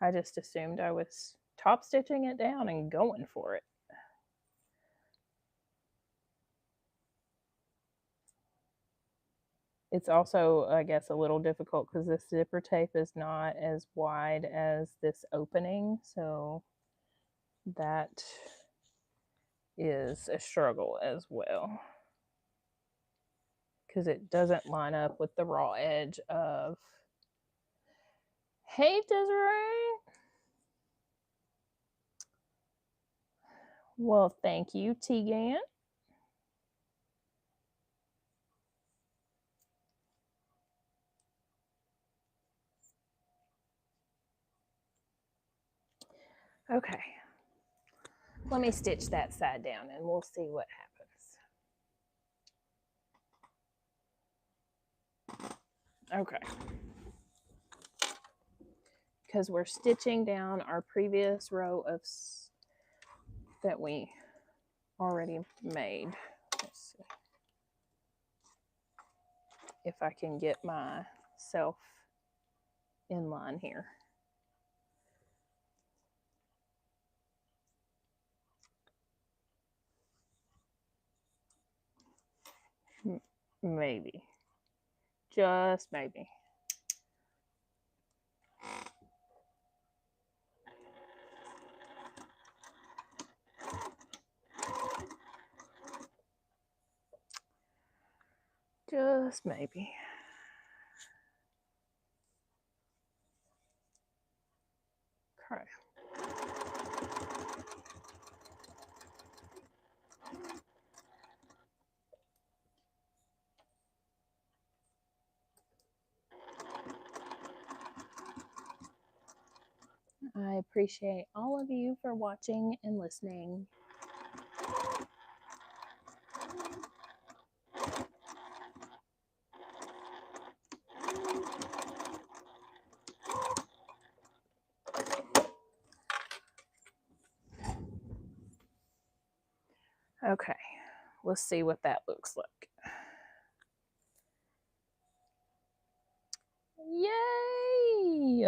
A: I just assumed I was top stitching it down and going for it. It's also, I guess, a little difficult because this zipper tape is not as wide as this opening. So that is a struggle as well, because it doesn't line up with the raw edge of... Hey, Desiree. Well, thank you, Tegan. Okay. Let me stitch that side down and we'll see what happens. Okay. Because we're stitching down our previous row of that we already made. Let's see if I can get myself in line here. Maybe. Just maybe. Just maybe. Okay. I appreciate all of you for watching and listening. Okay, let's see what that looks like. Yay!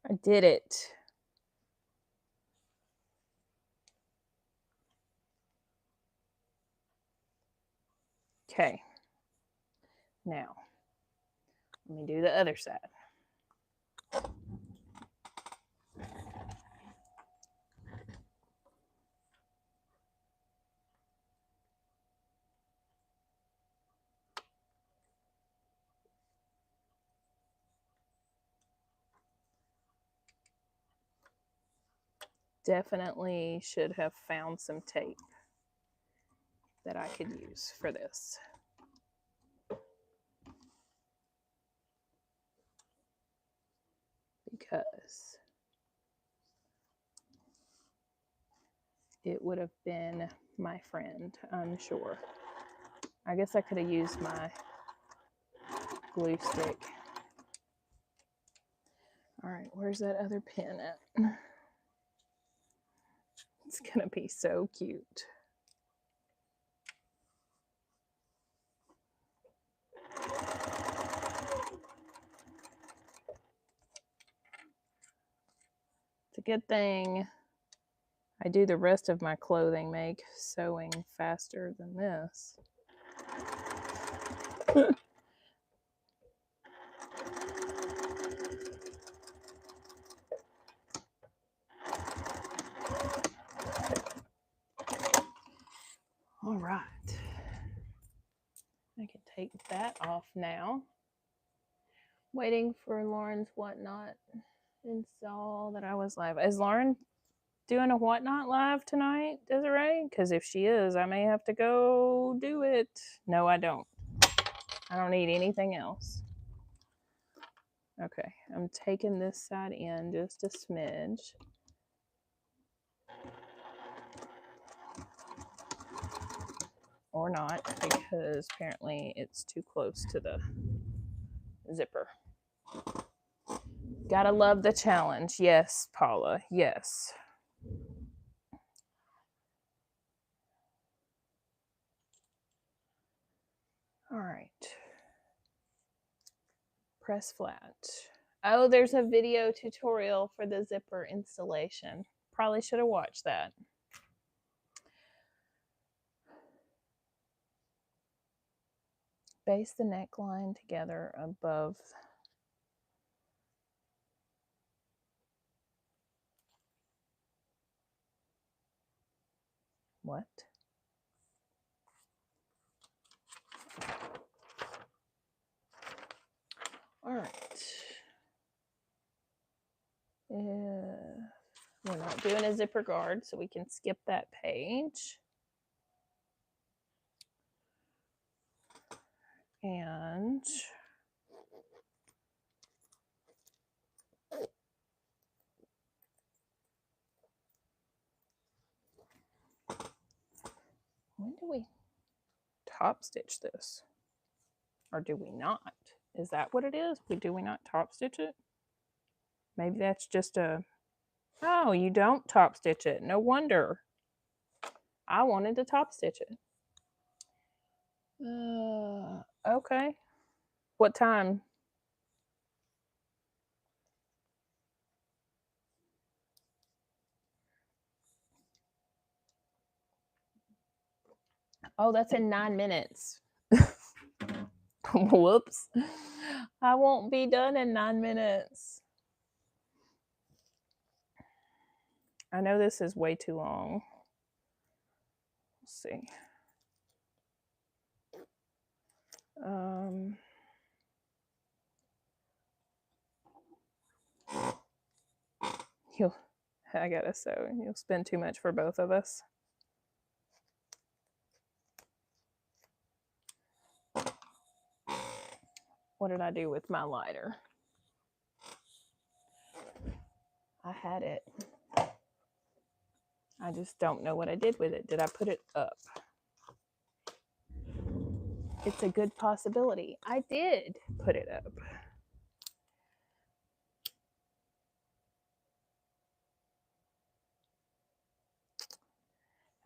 A: I did it. Okay, now let me do the other side. Definitely should have found some tape that I could use for this. Because it would have been my friend, I'm sure. I guess I could have used my glue stick. All right, where's that other pin at? It's gonna be so cute. It's a good thing I do the rest of my clothing make sewing faster than this. All right. I can take that off now. Waiting for Lauren's Whatnot install that I was live. Is Lauren doing a Whatnot live tonight, Desiree? Because if she is, I may have to go do it. No, I don't. I don't need anything else. Okay, I'm taking this side in just a smidge. Or not, because apparently it's too close to the zipper. Gotta love the challenge. Yes, Paula, yes. All right. Press flat. Oh, there's a video tutorial for the zipper installation. Probably should have watched that. Base the neckline together above. What? All right. We're not doing a zipper guard, so we can skip that page. And when do we top stitch this? Or do we not? Is that what it is? Do we not top stitch it? Maybe that's just a... Oh, you don't top stitch it. No wonder. I wanted to top stitch it. Okay. What time? Oh, that's in 9 minutes. Whoops. I won't be done in 9 minutes. I know this is way too long. Let's see. I gotta sew. You'll spend too much for both of us. What did I do with my lighter? I had it. I just don't know what I did with it. Did I put it up? It's a good possibility. I did put it up.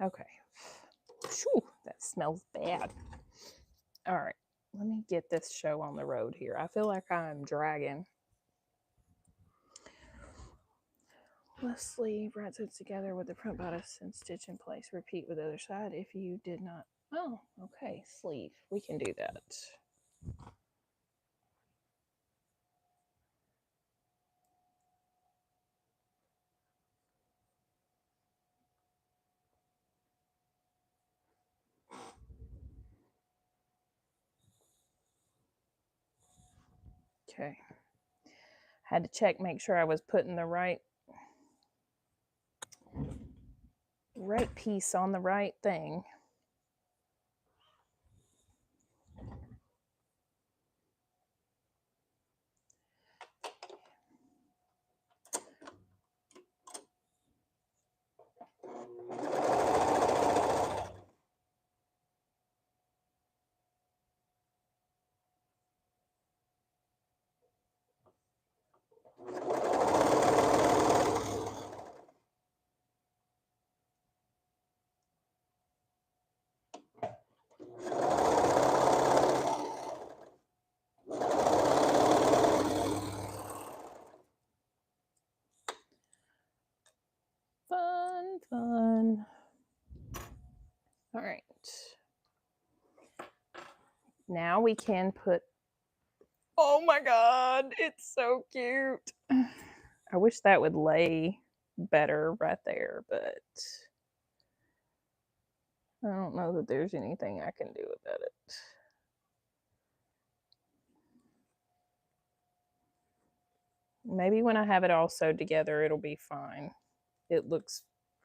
A: Okay. Whew, that smells bad. All right. Let me get this show on the road here. I feel like I'm dragging. Let's sleeve right sides together with the front bodice and stitch in place. Repeat with the other side if you did not. Oh, okay. Sleeve. We can do that. Okay. Had to check, make sure I was putting the right piece on the right thing. Fun. All right. Now we can put, oh my God, it's so cute. I wish that would lay better right there, but I don't know that there's anything I can do about it. Maybe when I have it all sewed together, it'll be fine. It looks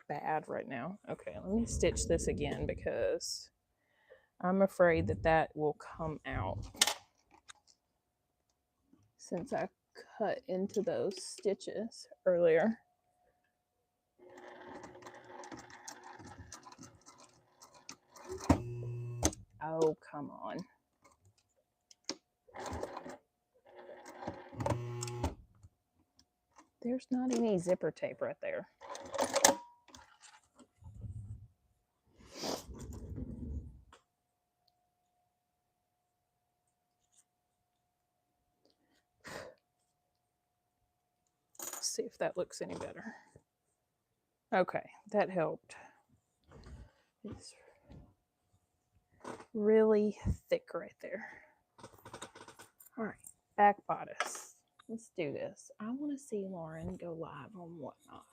A: bad right now. Okay, let me stitch this again because I'm afraid that that will come out since I cut into those stitches earlier. Oh, come on. There's not any zipper tape right there. Let's see if that looks any better. Okay, that helped. It's really thick right there. All right, back bodice. Let's do this. I want to see Lauren go live on Whatnot.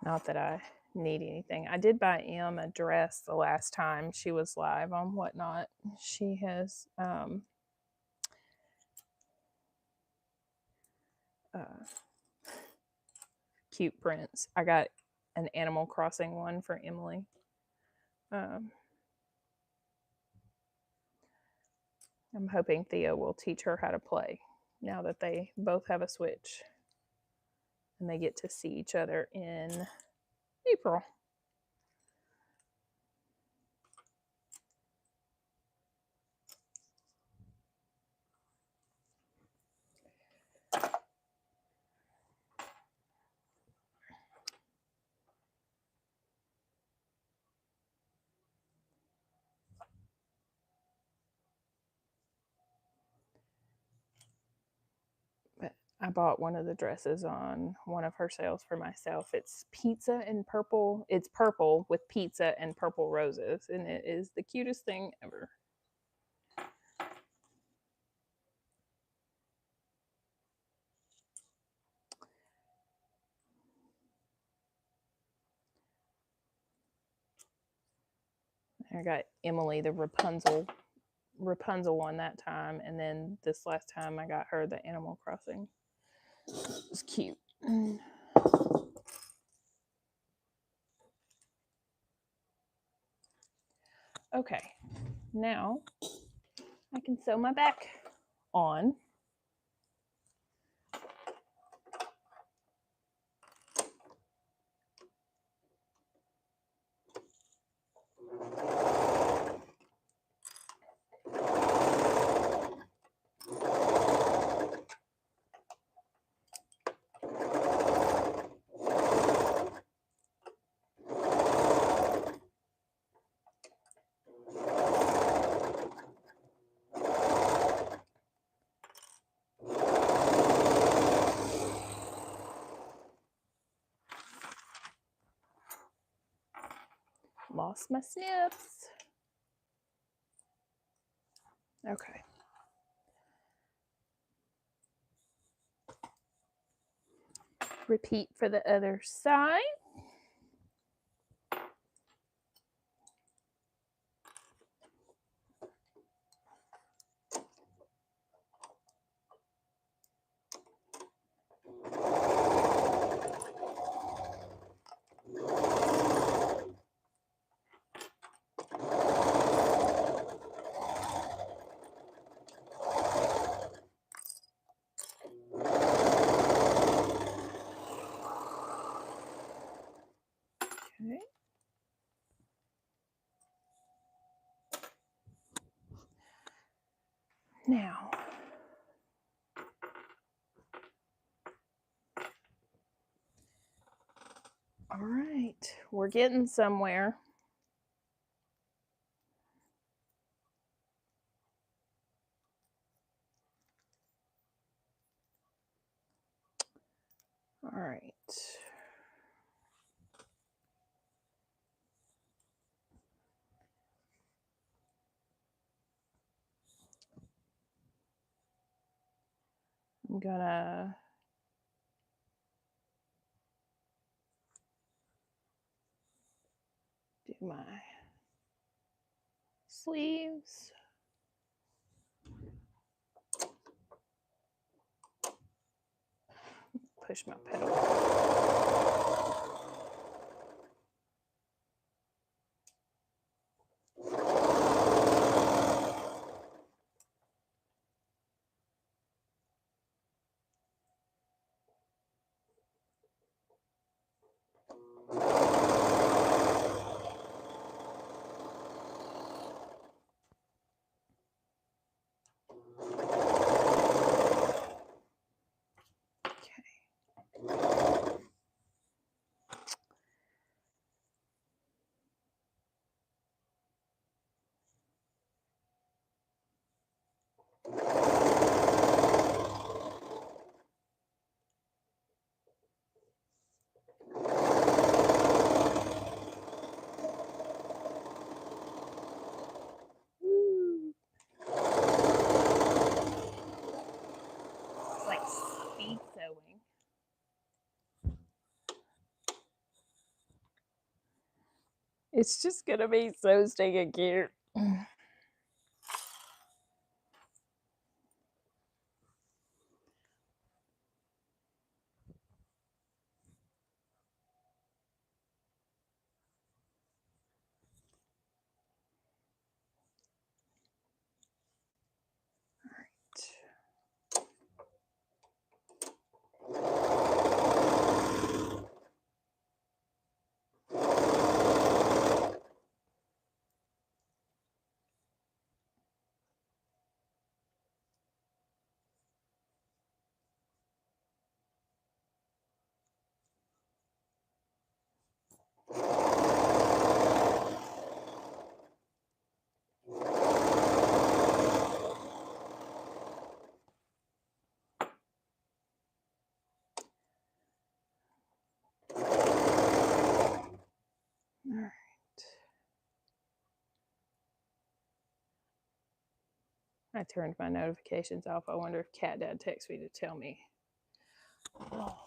A: Not that I need anything. I did buy Em a dress the last time she was live on Whatnot. She has cute prints. I got an Animal Crossing one for Emily. I'm hoping Theo will teach her how to play now that they both have a Switch and they get to see each other in April. I bought one of the dresses on one of her sales for myself. It's pizza and purple. It's purple with pizza and purple roses, and it is the cutest thing ever. I got Emily the Rapunzel one that time, and then this last time I got her the Animal Crossing. It was cute. Okay, now I can sew my back on. Lost my snips. Okay. Repeat for the other side. Okay. Now, all right, we're getting somewhere. All right. I'm gonna do my sleeves. Push my pedal. It's like speed sewing. It's just gonna be so stinking cute. All right. I turned my notifications off. I wonder if Cat Dad texts me to tell me. Oh,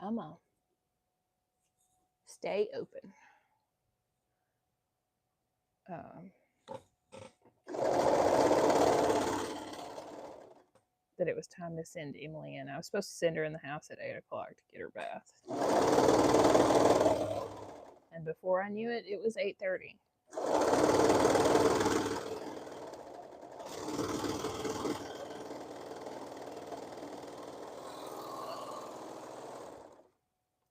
A: come on. Stay open. that it was time to send Emily in. I was supposed to send her in the house at 8 o'clock to get her bath. And before I knew it, it was 8:30.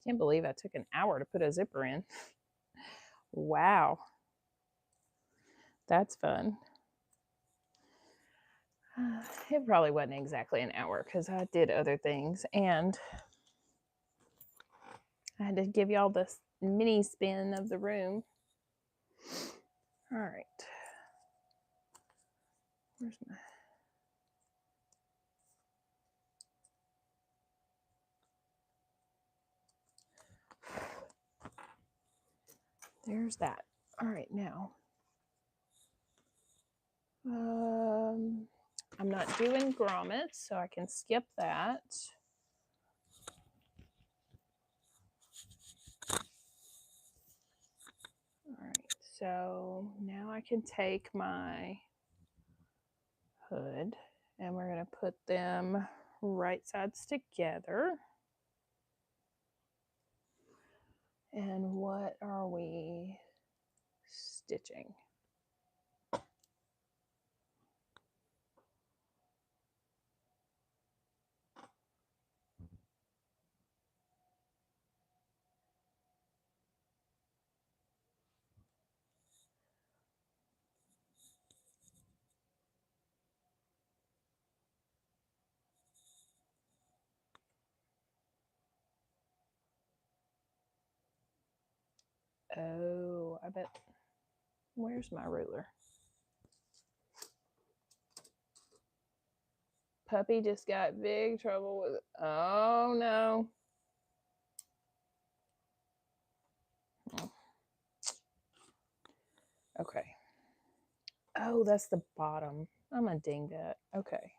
A: Can't believe I took an hour to put a zipper in. Wow. That's fun. It probably wasn't exactly an hour because I did other things and I had to give y'all this mini spin of the room. All right. Where's my... There's that. All right, now. I'm not doing grommets, so I can skip that. All right, so now I can take my hood and we're going to put them right sides together. And what are we stitching? Oh, I bet. Where's my ruler? Puppy just got big trouble with it. Oh no. Okay. Oh, that's the bottom. I'm a dingbat. Okay.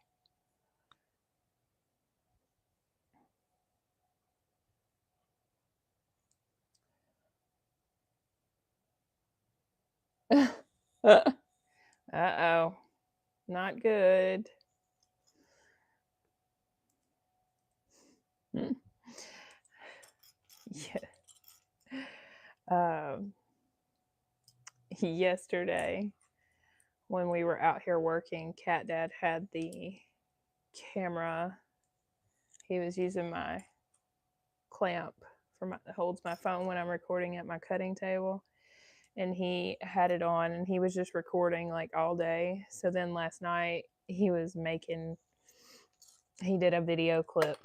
A: Uh-oh. Not good. Yeah. Yesterday, when we were out here working, Cat Dad had the camera. He was using my clamp that holds my phone when I'm recording at my cutting table. And he had it on and he was just recording like all day. So then last night he did a video clip.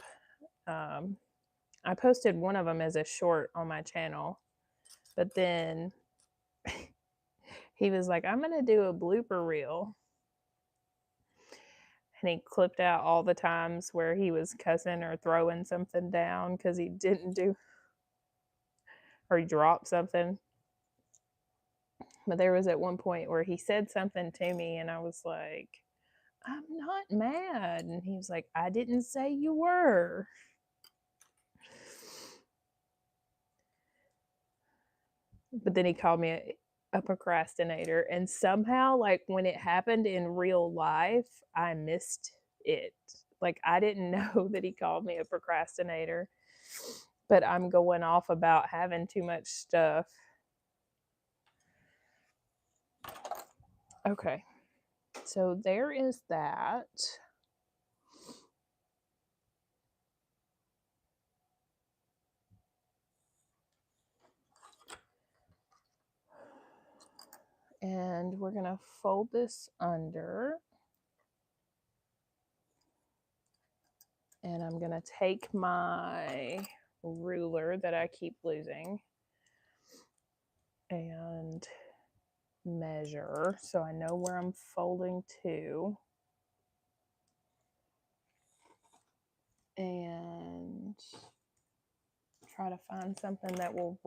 A: I posted one of them as a short on my channel, but then he was like, I'm going to do a blooper reel. And he clipped out all the times where he was cussing or throwing something down because he didn't do, or he dropped something. But there was at one point where he said something to me and I was like, I'm not mad. And he was like, I didn't say you were. But then he called me a procrastinator. And somehow, like when it happened in real life, I missed it. Like I didn't know that he called me a procrastinator. But I'm going off about having too much stuff. Okay. So there is that. And we're going to fold this under. And I'm going to take my ruler that I keep losing and measure so I know where I'm folding to. And try to find something that will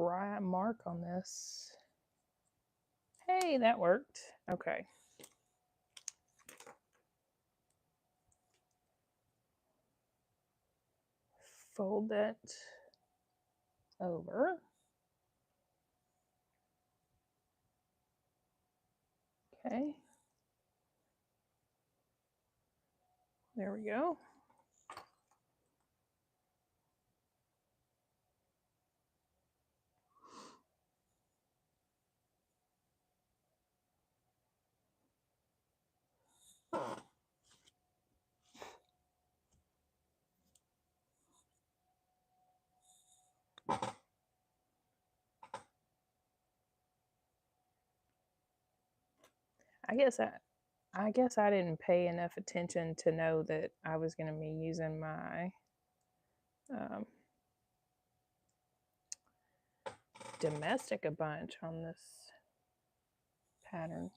A: mark on this. Hey, that worked. Okay. Fold it over. Okay. There we go. I guess I didn't pay enough attention to know that I was going to be using my domestic a bunch on this pattern.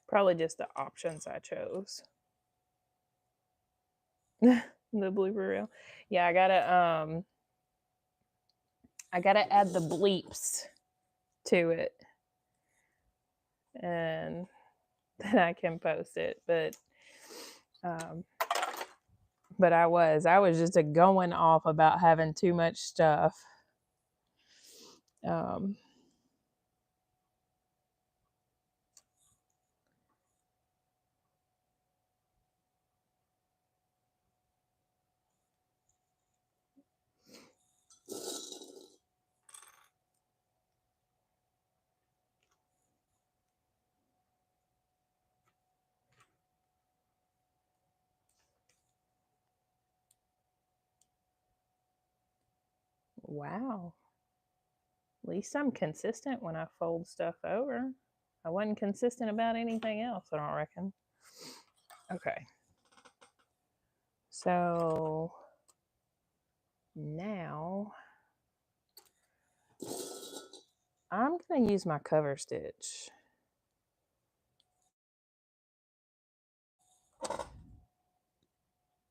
A: Probably just the options I chose. The blooper reel. Yeah, I gotta add the bleeps to it, and then I can post it. But I was just going off about having too much stuff. Wow. At least I'm consistent when I fold stuff over. I wasn't consistent about anything else, I don't reckon. Okay. So now I'm going to use my cover stitch.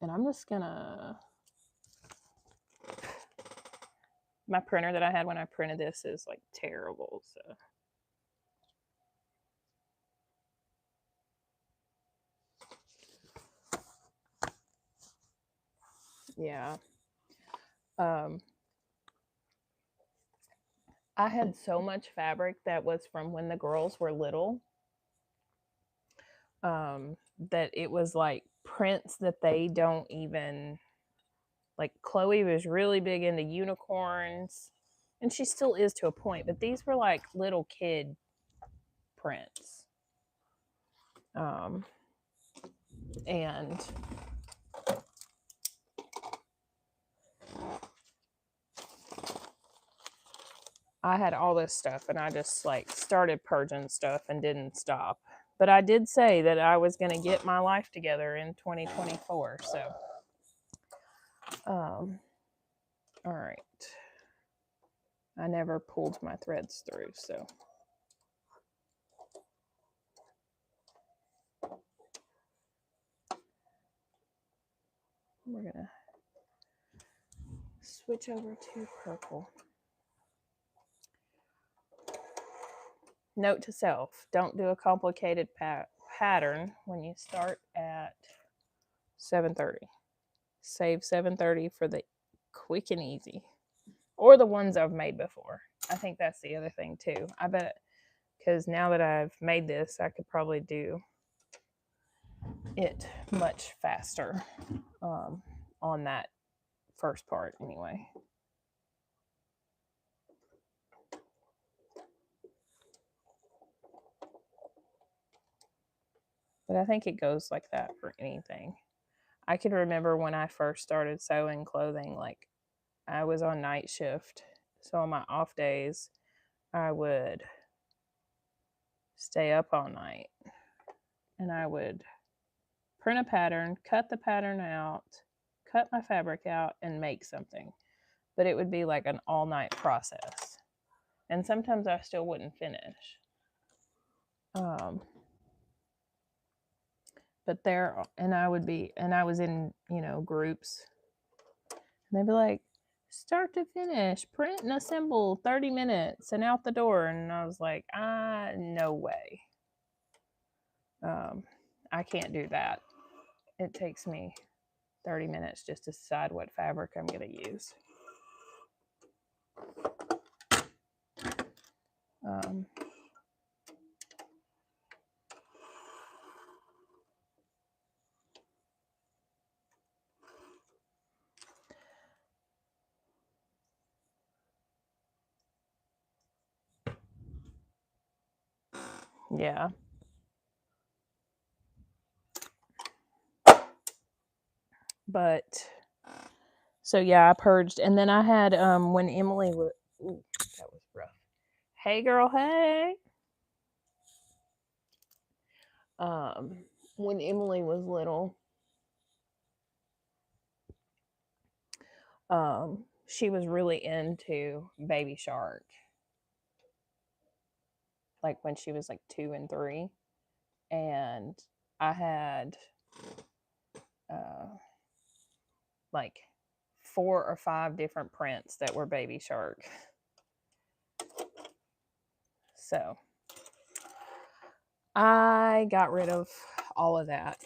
A: And I'm just going to... My printer that I had when I printed this is like terrible, so... Yeah. I had so much fabric that was from when the girls were little, that it was like prints that they don't even... Like Chloe was really big into unicorns, and she still is to a point, but these were like little kid prints. And I had all this stuff, and I just like started purging stuff and didn't stop. But I did say that I was going to get my life together in 2024. So, all right. I never pulled my threads through, so. We're going to switch over to purple. Note to self, don't do a complicated pattern when you start at 7:30. Save 7:30 for the quick and easy, or the ones I've made before. I think that's the other thing too. I bet, because now that I've made this, I could probably do it much faster on that first part anyway. But I think it goes like that for anything. I can remember when I first started sewing clothing, like I was on night shift. So on my off days, I would stay up all night and I would print a pattern, cut the pattern out, cut my fabric out, and make something. But it would be like an all-night process. And sometimes I still wouldn't finish. But there, and I was in, groups. And they'd be like, start to finish, print and assemble, 30 minutes and out the door. And I was like, no way. I can't do that. It takes me 30 minutes just to decide what fabric I'm going to use. Yeah. But so yeah, I purged, and then I had when Emily was, ooh, that was rough. Hey girl, hey. When Emily was little, she was really into Baby Shark. Like when she was like 2 and 3, and I had like 4 or 5 different prints that were Baby Shark. So I got rid of all of that.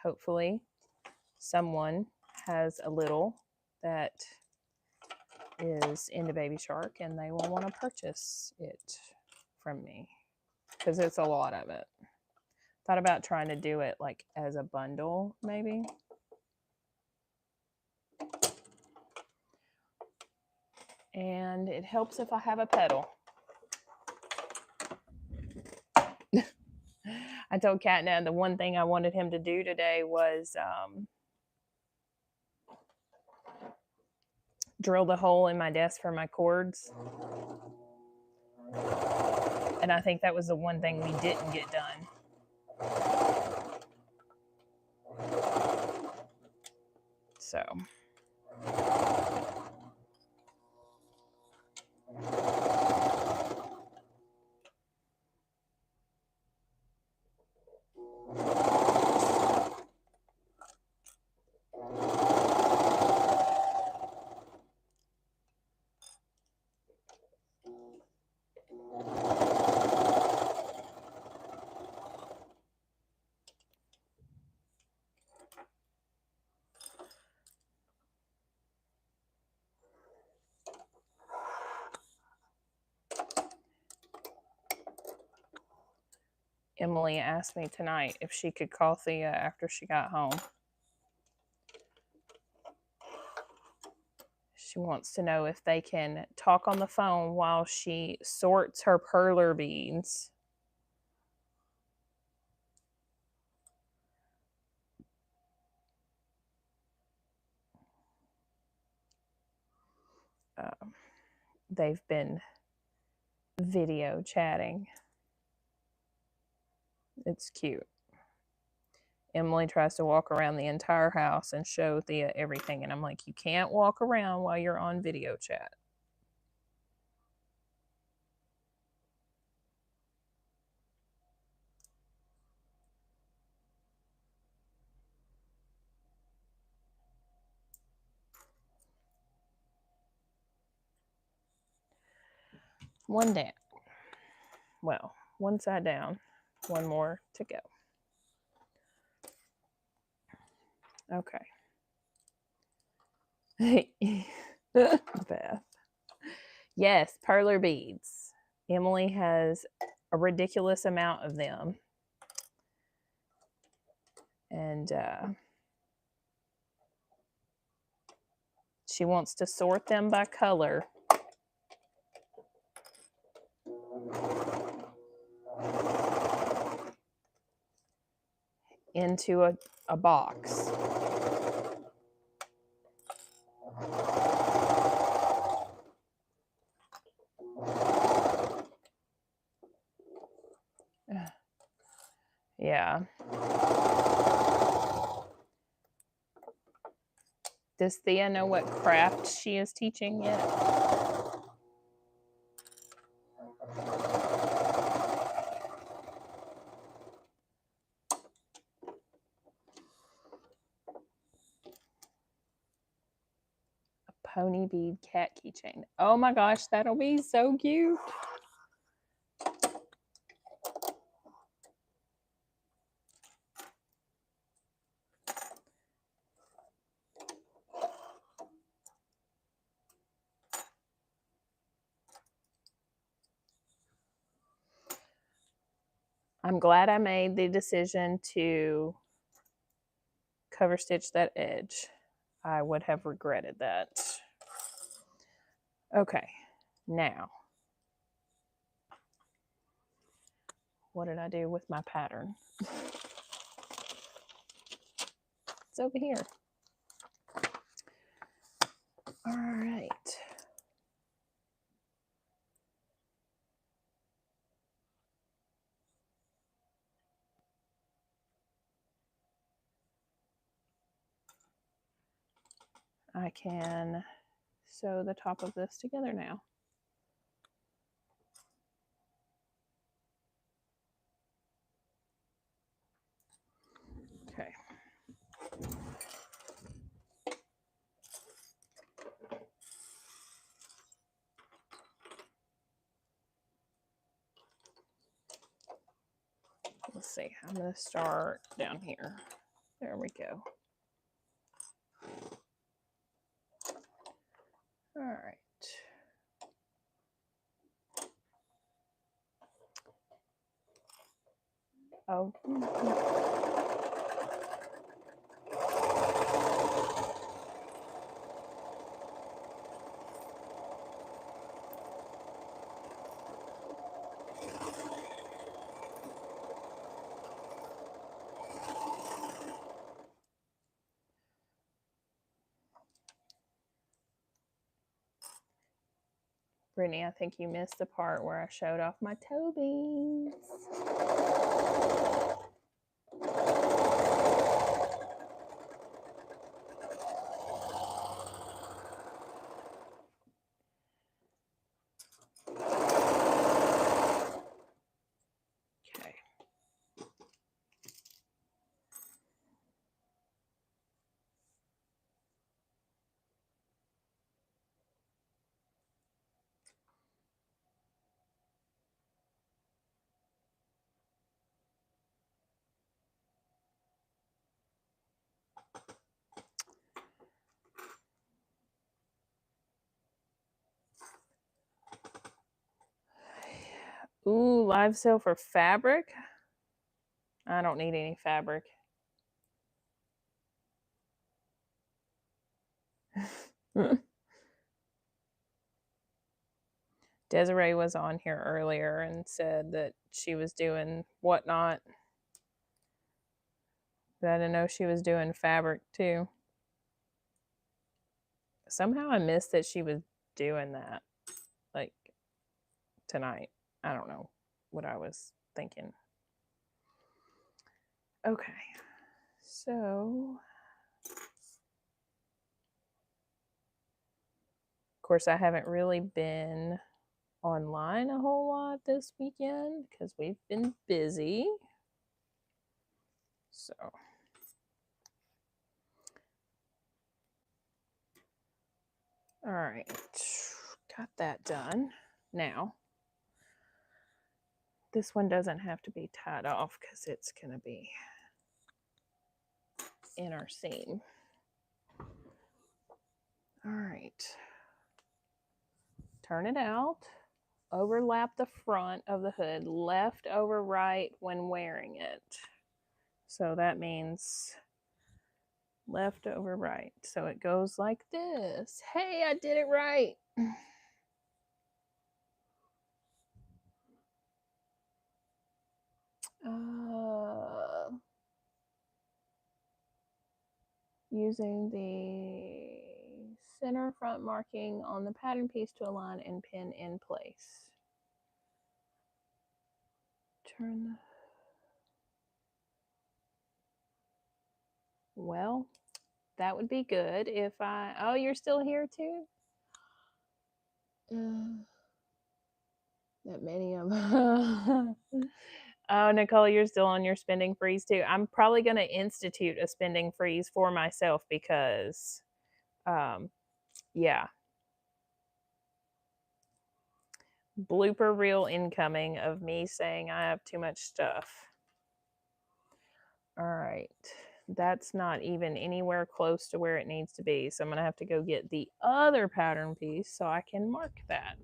A: Hopefully someone has a little that is into Baby Shark and they will want to purchase it from me, because it's a lot of it. Thought about trying to do it like as a bundle, maybe. And it helps if I have a pedal. I told Catnap the one thing I wanted him to do today was drill the hole in my desk for my cords. And I think that was the one thing we didn't get done. So Emily asked me tonight if she could call Thea after she got home. She wants to know if they can talk on the phone while she sorts her perler beads. They've been video chatting. It's cute. Emily tries to walk around the entire house and show Thea everything. And I'm like, you can't walk around while you're on video chat. One down. Well, one side down. One more to go. Okay. Beth. Yes, perler beads. Emily has a ridiculous amount of them. And she wants to sort them by color. Into a box. Yeah. Does Thea know what craft she is teaching yet? A pony bead cat keychain. Oh my gosh, that'll be so cute. I'm glad I made the decision to cover stitch that edge. I would have regretted that. Okay, now, what did I do with my pattern? It's over here. All right. I can sew the top of this together now. Okay. Let's see, I'm going to start down here. There we go. All right. Oh. Brittany, I think you missed the part where I showed off my toe beans. Okay. Ooh, live sale for fabric? I don't need any fabric. Desiree was on here earlier and said that she was doing whatnot. But I didn't know she was doing fabric too. Somehow I missed that she was doing that, like, tonight. I don't know what I was thinking. Okay, so of course I haven't really been online a whole lot this weekend because we've been busy. So all right, got that done. Now this one doesn't have to be tied off because it's going to be in our seam. All right, turn it out, overlap the front of the hood, left over right when wearing it. So that means left over right. So it goes like this. Hey, I did it right. Using the center front marking on the pattern piece to align and pin in place. Turn. Well, that would be good if I. Oh, you're still here too? That many of them. Oh, Nicole, you're still on your spending freeze too. I'm probably going to institute a spending freeze for myself because, yeah. Blooper reel incoming of me saying I have too much stuff. All right. That's not even anywhere close to where it needs to be. So I'm going to have to go get the other pattern piece so I can mark that.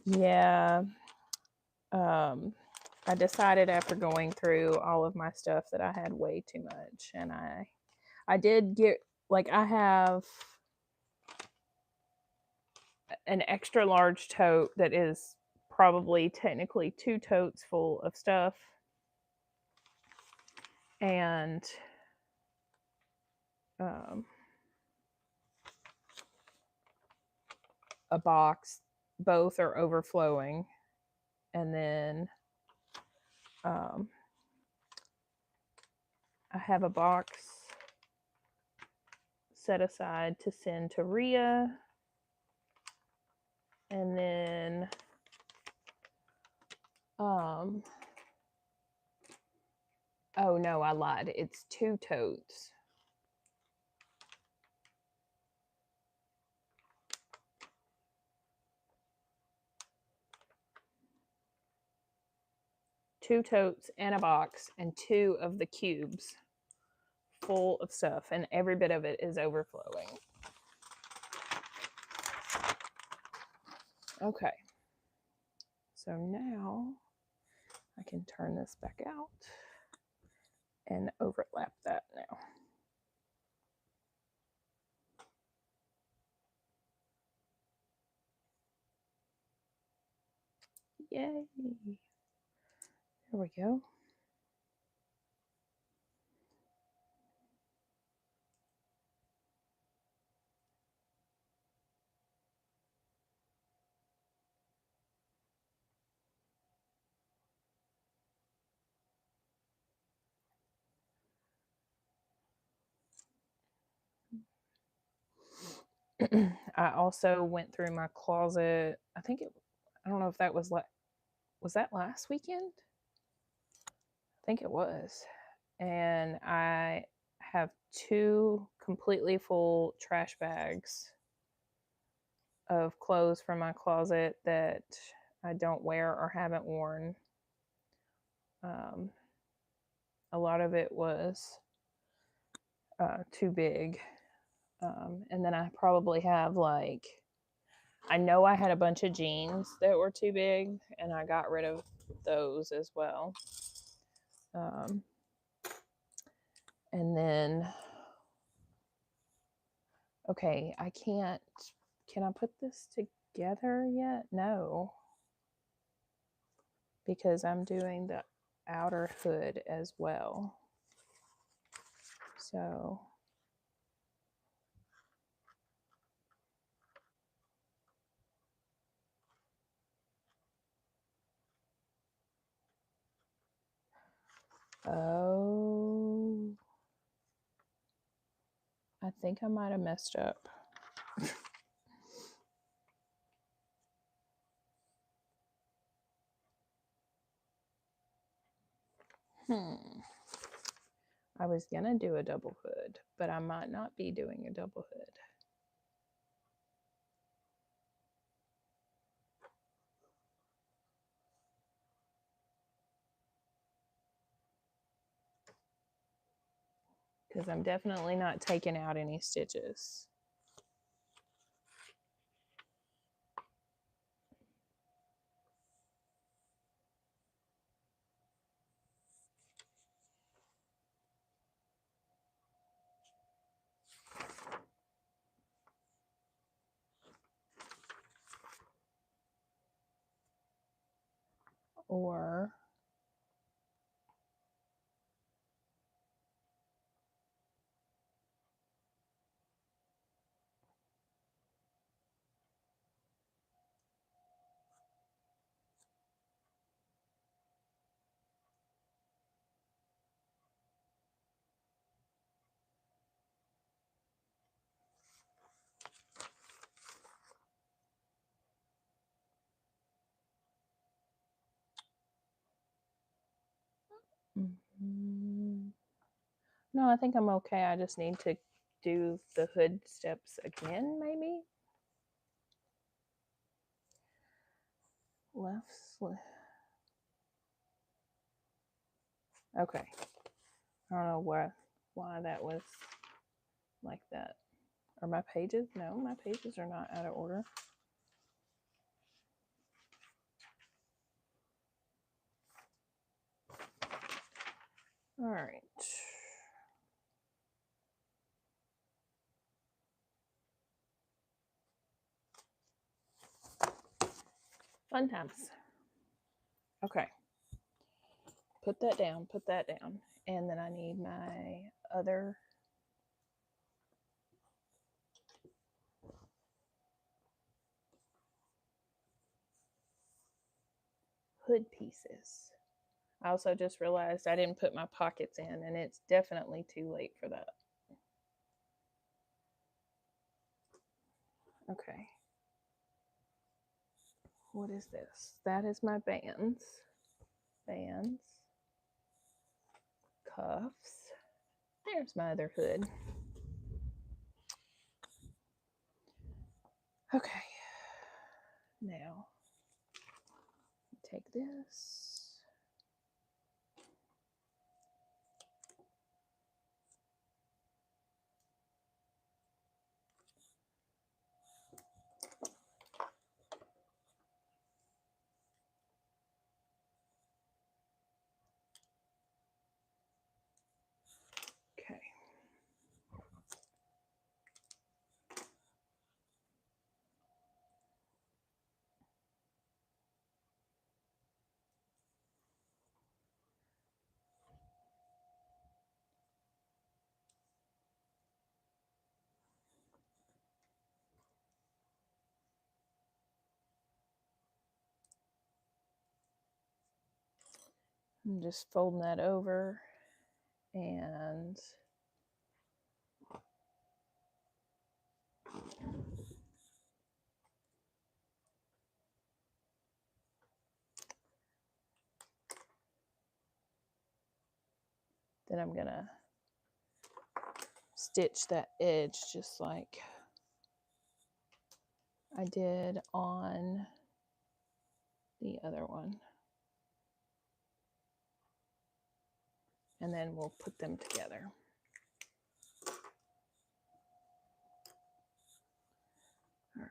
A: Yeah. I decided after going through all of my stuff that I had way too much, and I did get, like, I have an extra large tote that is probably technically 2 totes full of stuff, and a box. Both are overflowing, and then I have a box set aside to send to Rhea, and then oh no, I lied. It's 2 totes. Two totes and a box and 2 of the cubes full of stuff, and every bit of it is overflowing. Okay. So now I can turn this back out and overlap that now. Yay. There we go. I also went through my closet. I don't know if that was that last weekend? I think it was. And I have 2 completely full trash bags of clothes from my closet that I don't wear or haven't worn. A lot of it was too big. And then I probably have, like, I know I had a bunch of jeans that were too big, and I got rid of those as well. And then, okay, can I put this together yet? No. Because I'm doing the outer hood as well. So oh, I think I might have messed up. I was gonna do a double hood, but I might not be doing a double hood. Because I'm definitely not taking out any stitches. Or no, I think I'm okay. I just need to do the hood steps again, maybe. Left slip. Okay. I don't know why that was like that Are my pages? No, my pages are not out of order. All right. Fun times. Okay. Put that down, put that down. And then I need my other hood pieces. I also just realized I didn't put my pockets in, and it's definitely too late for that. Okay. What is this? That is my bands. Bands. Cuffs. There's my other hood. Okay. Now, take this. Okay. I'm just folding that over, and then I'm gonna stitch that edge just like I did on the other one. And then we'll put them together. All right.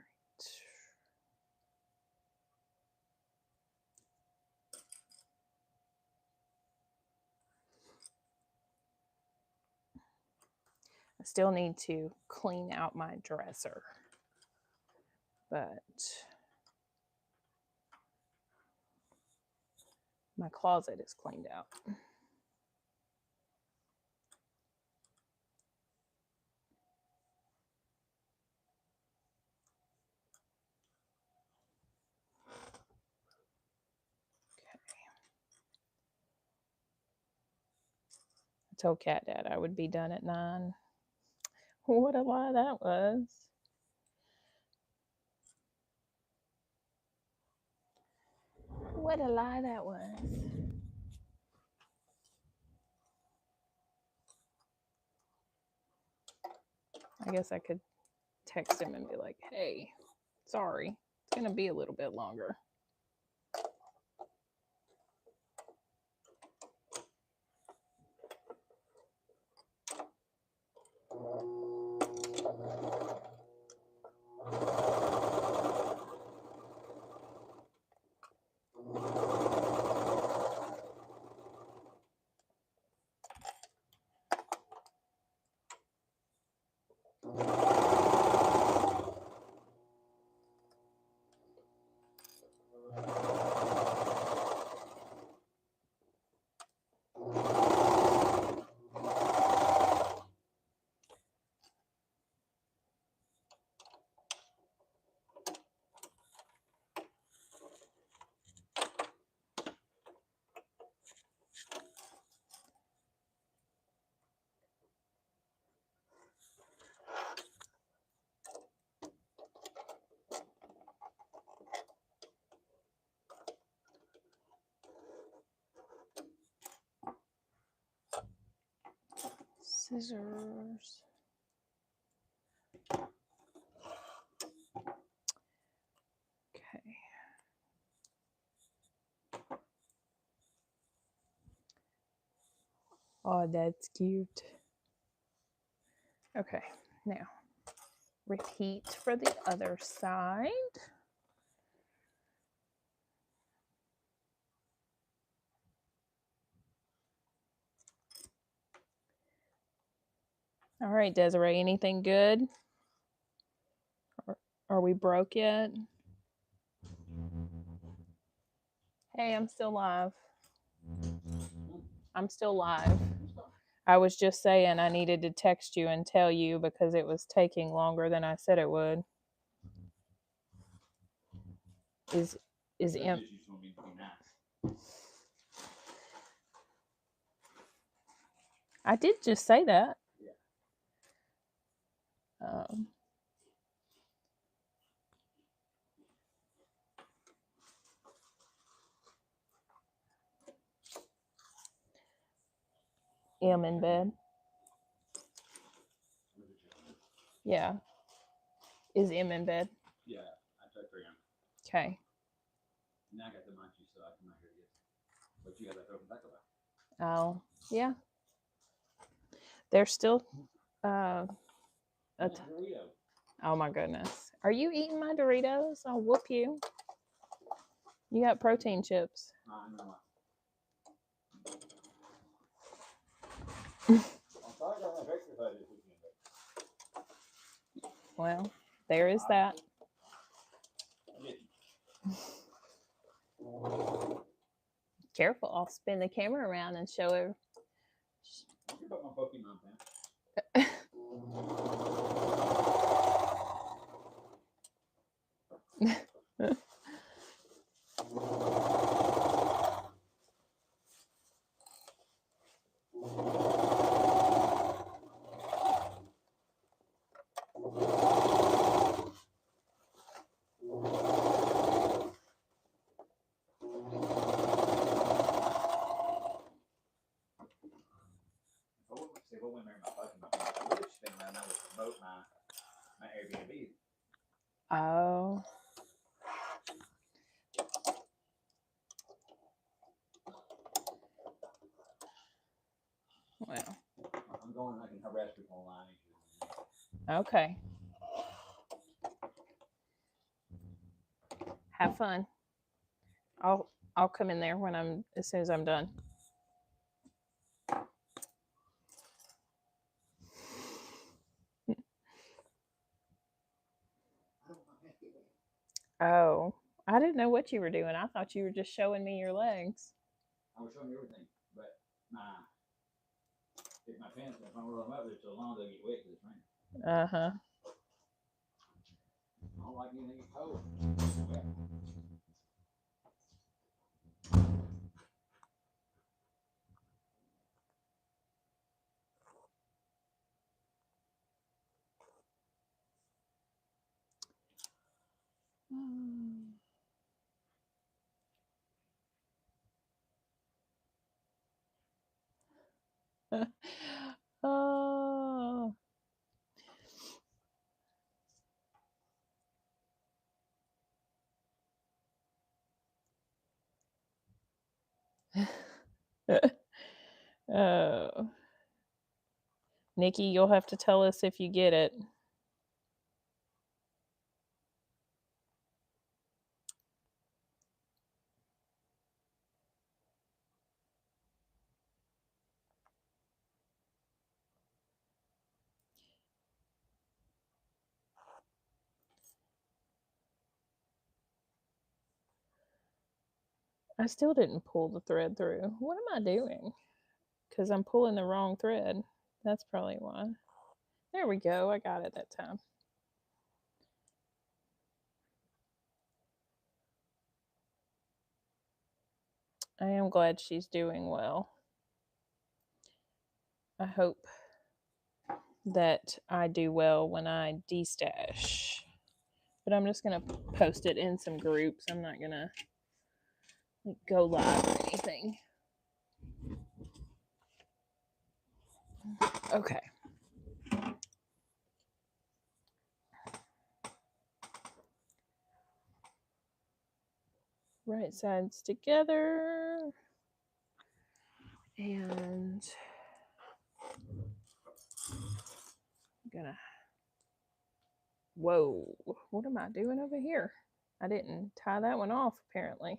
A: I still need to clean out my dresser, but my closet is cleaned out. I told Cat Dad I would be done at 9. What a lie that was. What a lie that was. I guess I could text him and be like, hey, sorry, it's going to be a little bit longer. Scissors. Okay. Oh, that's cute. Okay, now repeat for the other side. All right, Desiree, anything good? Are we broke yet? Hey, I'm still live. I'm still live. I was just saying I needed to text you and tell you because it was taking longer than I said it would. Is I did just say that. M in bed. Yeah. Is M in bed?
C: Yeah, I took 3 M.
A: Okay.
C: Now I got the munchies, so I can not hear you. But you got that open back about.
A: Oh, yeah. There's still oh my goodness. Are you eating my Doritos? I'll whoop you. You got protein chips.
C: I know.
A: Well, there is that. Careful, I'll spin the camera around and show it.
C: You put my Pokemon pen. My Airbnb.
A: Oh. Well.
C: I'm going. I can harass people online.
A: Okay. Have fun. I'll come in there when as soon as I'm done. Oh, I didn't know what you were doing. I thought you were just showing me your legs.
C: I was showing you everything, but if my pants, if I roll them up there so long, they'll get wet because it's raining.
A: Uh-huh.
C: I don't like anything cold.
A: Oh. Oh. Nikki, you'll have to tell us if you get it. I still didn't pull the thread through. What am I doing? Because I'm pulling the wrong thread. That's probably why. There we go. I got it that time. I am glad she's doing well. I hope that I do well when I destash. But I'm just going to post it in some groups. I'm not going to go live or anything. Okay. Right sides together. And I'm gonna Whoa, what am I doing over here? I didn't tie that one off, apparently.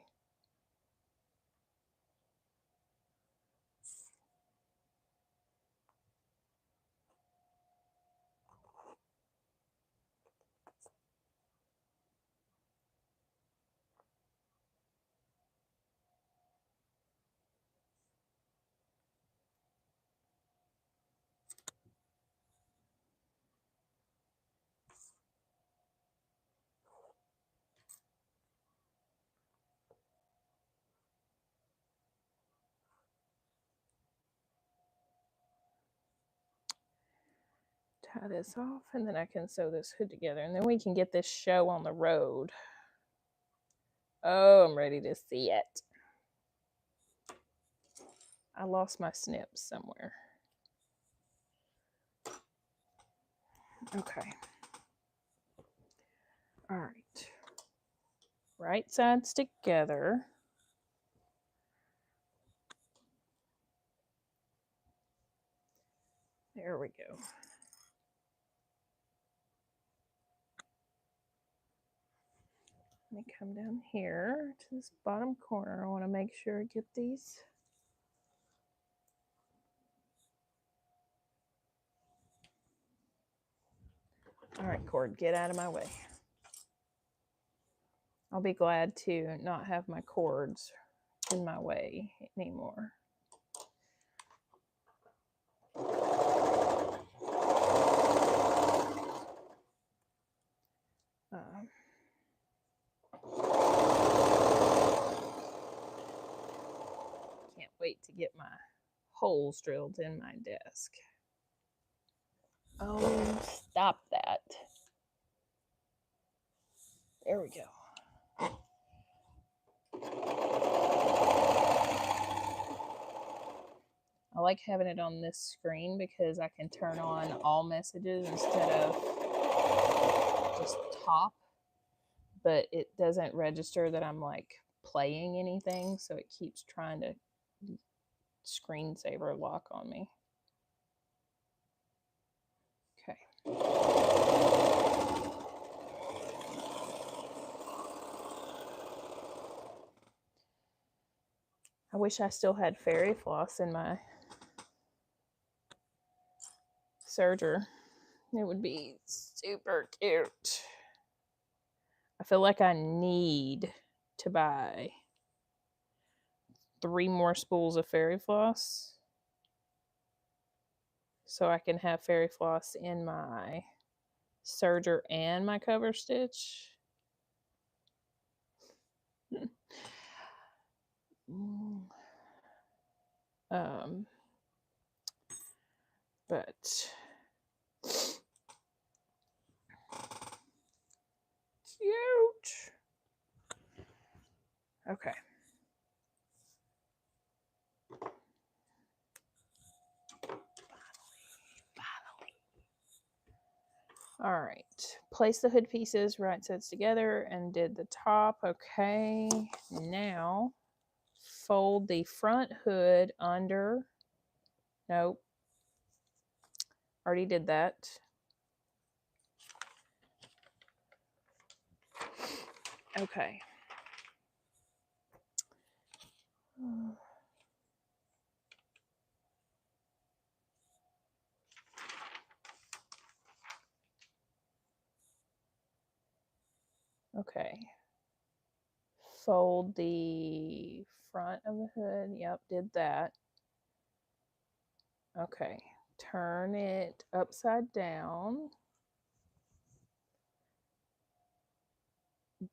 A: Tie this off, and then I can sew this hood together, and then we can get this show on the road. Oh, I'm ready to see it. I lost my snips somewhere. Okay. All right. Right sides together. There we go. Let me come down here to this bottom corner. I want to make sure I get these. All right, cord, get out of my way. I'll be glad to not have my cords in my way anymore. Can't wait to get my holes drilled in my desk. Oh, stop that. There we go. I like having it on this screen because I can turn on all messages instead of just top, but it doesn't register that I'm like playing anything, so it keeps trying to screensaver lock on me. Okay. I wish I still had fairy floss in my serger. It would be super cute. I feel like I need to buy 3 more spools of fairy floss so I can have fairy floss in my serger and my cover stitch. But cute. Okay. All right. Place the hood pieces right sides together and did the top. Okay. Now fold the front hood under. Nope. Already did that. Okay. Okay. Fold the front of the hood. Yep, did that. Okay. Turn it upside down.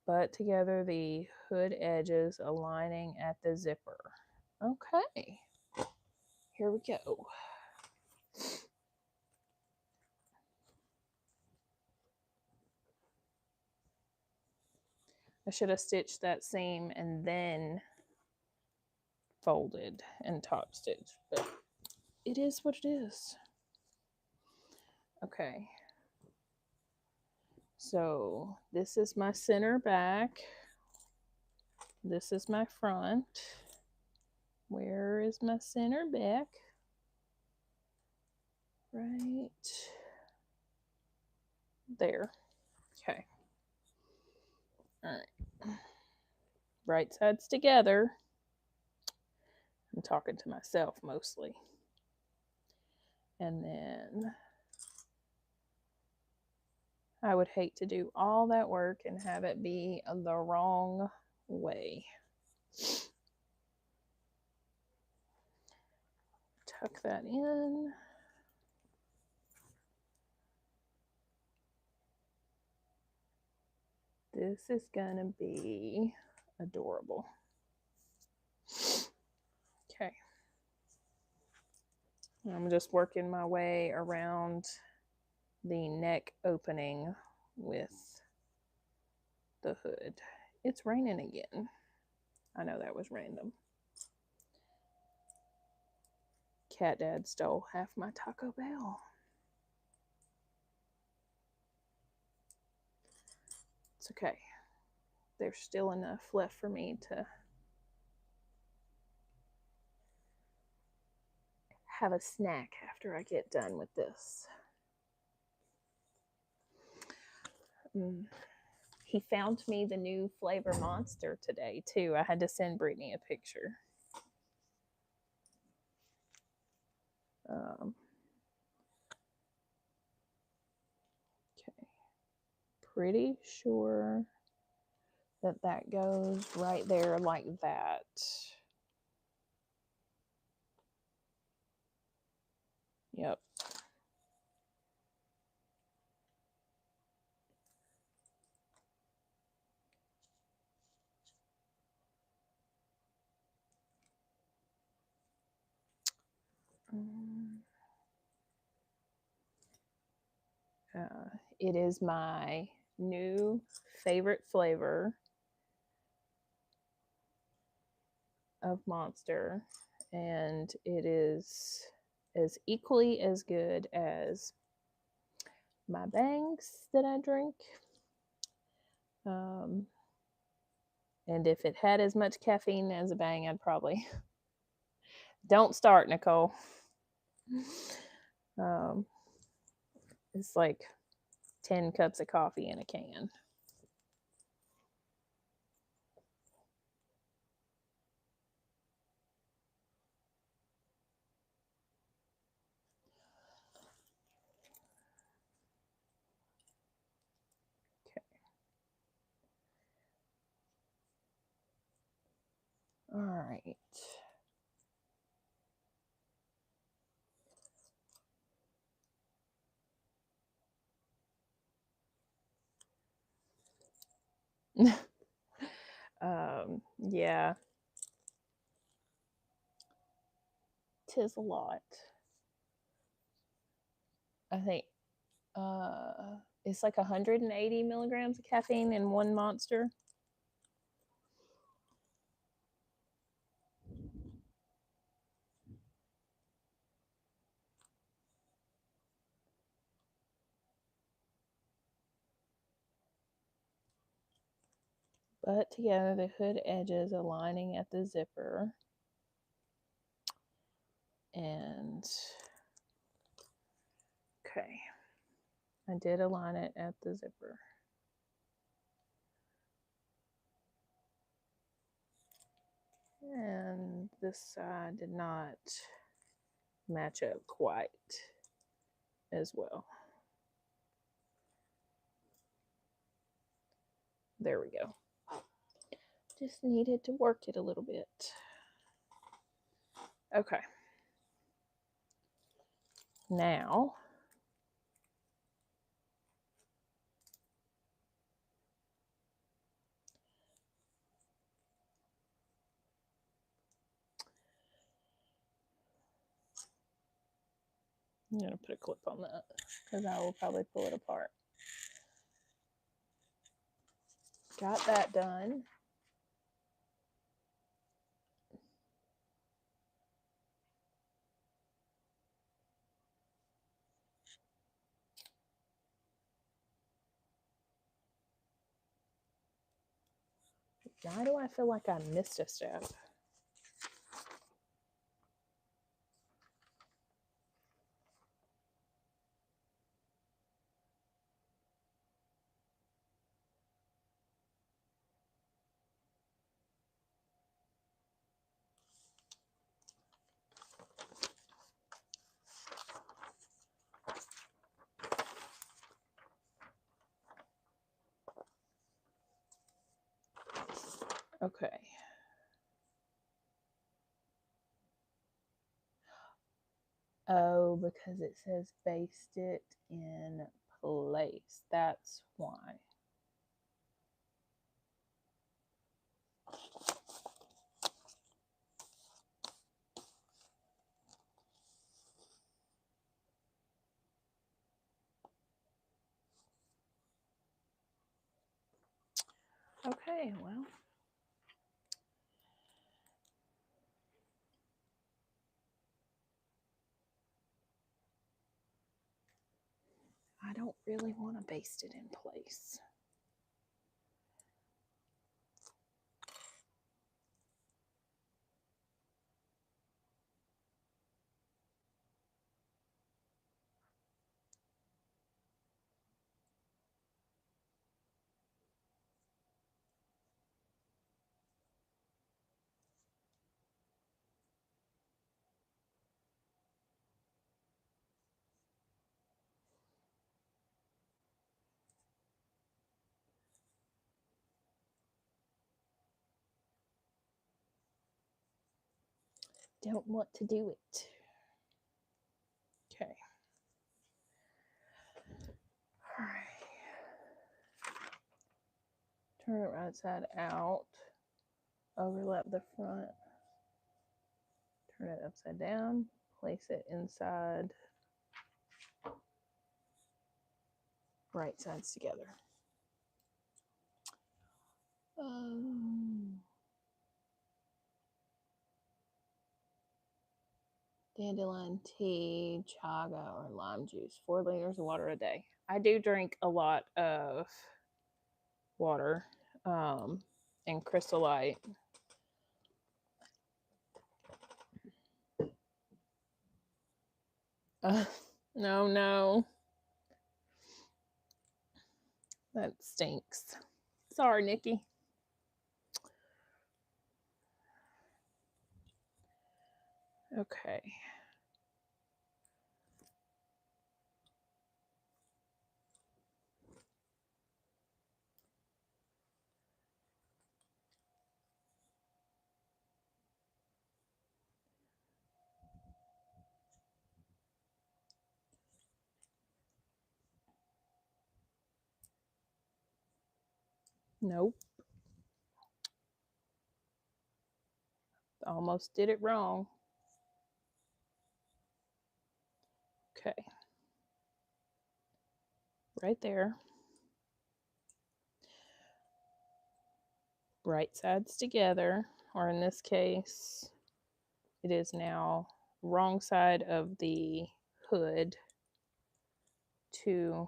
A: Butt together the hood edges, aligning at the zipper. Okay. Here we go. I should have stitched that seam and then folded and top stitched, but it is what it is. Okay. So this is my center back. This is my front. Where is my center back? Right there. Okay. All right. Right sides together. I'm talking to myself mostly. And then I would hate to do all that work and have it be the wrong way. Tuck that in. This is gonna be adorable. Okay. I'm just working my way around the neck opening with the hood. It's raining again. I know that was random. Cat Dad stole half my Taco Bell. It's okay. There's still enough left for me to have a snack after I get done with this. He found me the new flavor Monster today too. I had to send Brittany a picture. Okay. Pretty sure that that goes right there like that. Yep. It is my new favorite flavor of Monster, and it is as equally as good as my bangs that I drink. And if it had as much caffeine as a bang, I'd probably don't start, Nicole. It's like 10 cups of coffee in a can. Okay. All right. Yeah. Tis a lot. I think it's like 180 milligrams of caffeine in one Monster. But together the hood edges aligning at the zipper. And okay, I did align it at the zipper. And this side did not match up quite as well. There we go. Just needed to work it a little bit. Okay. Now, I'm going to put a clip on that because I will probably pull it apart. Got that done. Why do I feel like I missed a step? Okay. Oh, because it says baste it in place. That's why. Okay, well. I don't really want to baste it in place. Don't want to do it. Okay. All right. Turn it right side out. Overlap the front. Turn it upside down. Place it inside. Right sides together. Dandelion tea, chaga, or lime juice. 4 liters of water a day. I do drink a lot of water and Crystal Light. No. That stinks. Sorry, Nikki. Okay. Nope. Almost did it wrong. Okay. Right there. Right sides together, or in this case, it is now wrong side of the hood to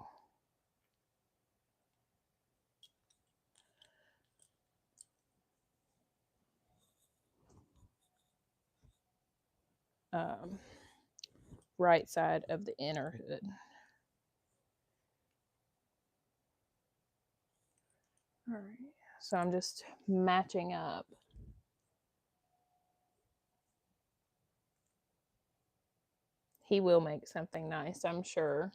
A: right side of the inner hood. All right, so I'm just matching up. He will make something nice, I'm sure.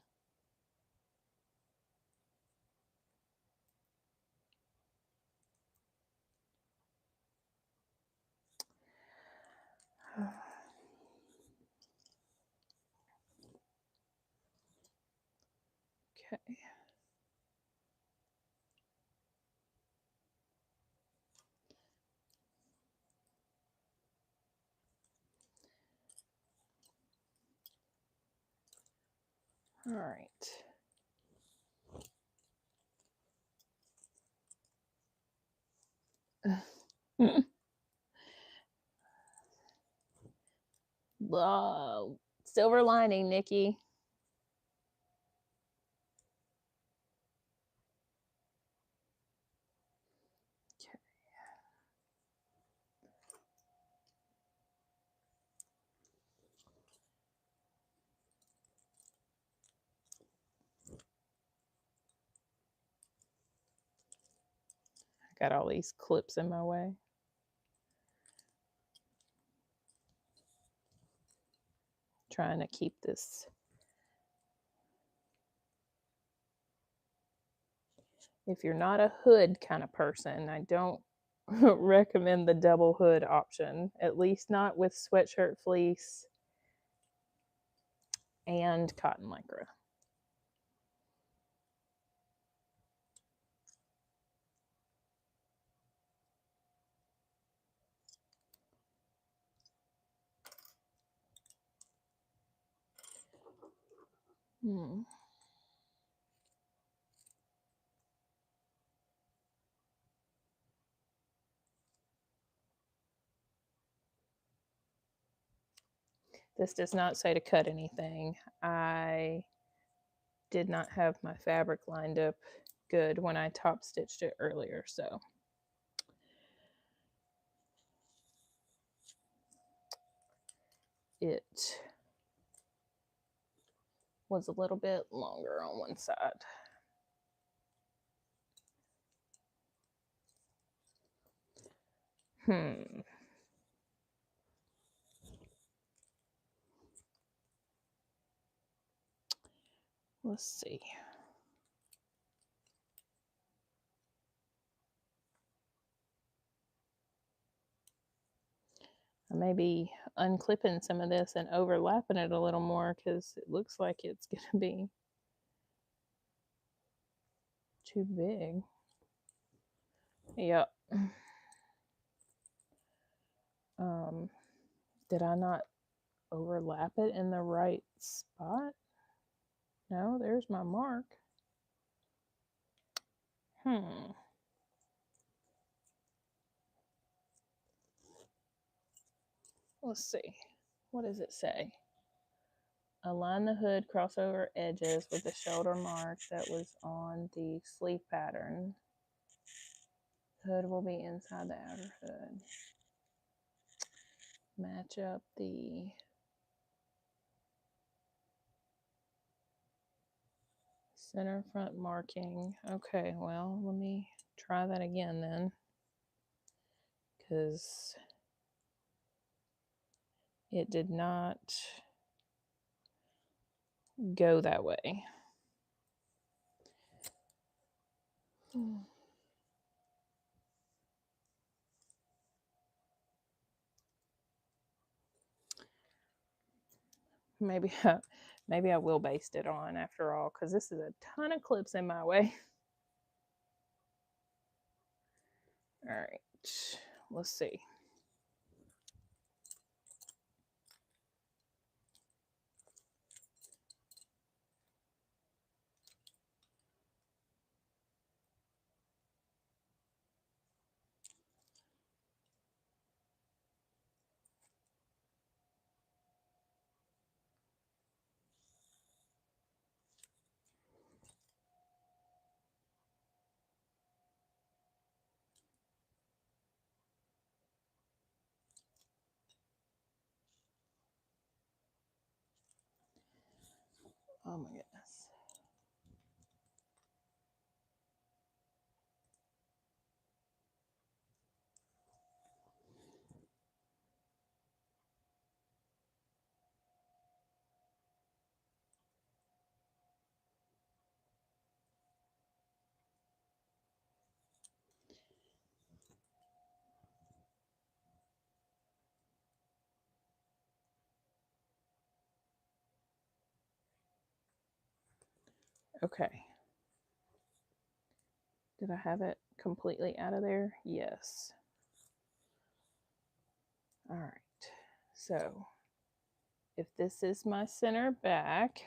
A: Okay. All right. Silver lining, Nikki. Okay. I got all these clips in my way. Trying to keep this. If you're not a hood kind of person, I don't recommend the double hood option, at least not with sweatshirt fleece and cotton lycra. This does not say to cut anything. I did not have my fabric lined up good when I top stitched it earlier, so it was a little bit longer on one side. Let's see. I may be unclipping some of this and overlapping it a little more because it looks like it's going to be too big. Yep. Did I not overlap it in the right spot? No, there's my mark. Let's see. What does it say? Align the hood crossover edges with the shoulder mark that was on the sleeve pattern. The hood will be inside the outer hood. Match up the center front marking. Okay, well, let me try that again then, because it did not go that way. Maybe I will baste it on after all, because this is a ton of clips in my way. All right, let's see. Oh my goodness. Okay. Did I have it completely out of there? Yes. All right. So if this is my center back,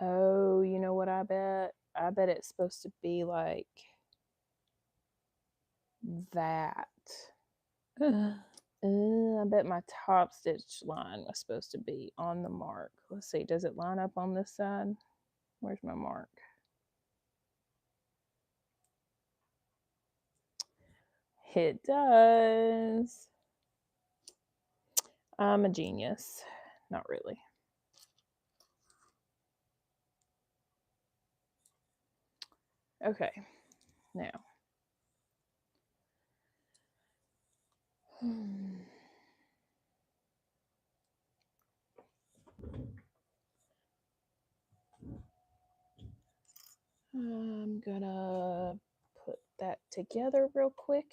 A: oh, you know what I bet? I bet it's supposed to be like that. I bet my top stitch line was supposed to be on the mark. Let's see, does it line up on this side? Where's my mark? It does. I'm a genius. Not really. Okay, now. I'm gonna put that together real quick.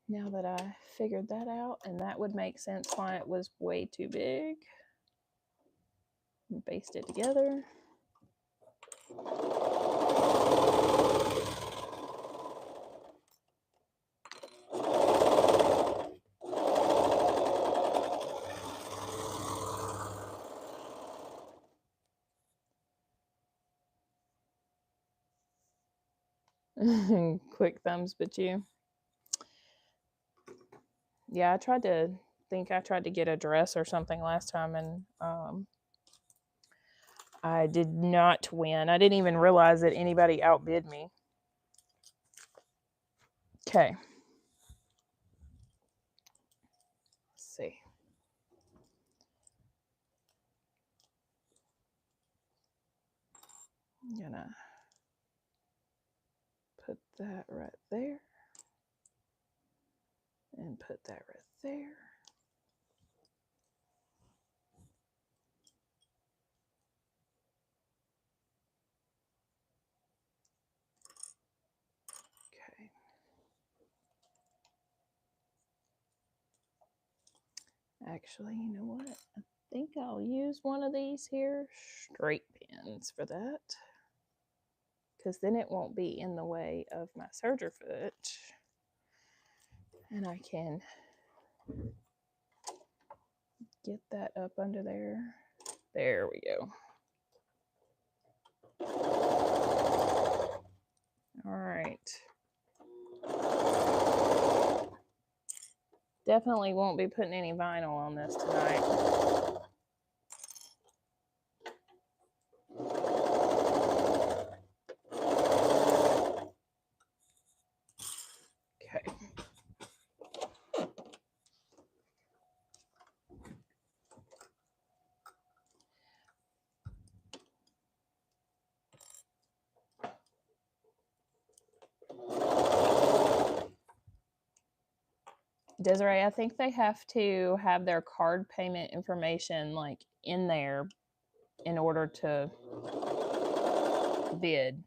A: Now that I figured that out, and that would make sense why it was way too big. And baste it together. Quick thumbs, but you. Yeah, I tried to get a dress or something last time, and I did not win. I didn't even realize that anybody outbid me. Okay. Let's see. I'm gonna put that right there. And put that right there. Okay. Actually, you know what? I think I'll use one of these here straight pins for that, because then it won't be in the way of my serger foot, and I can get that up under there. There we go. All right. Definitely won't be putting any vinyl on this tonight. Okay. Desiree, I think they have to have their card payment information like in there in order to bid.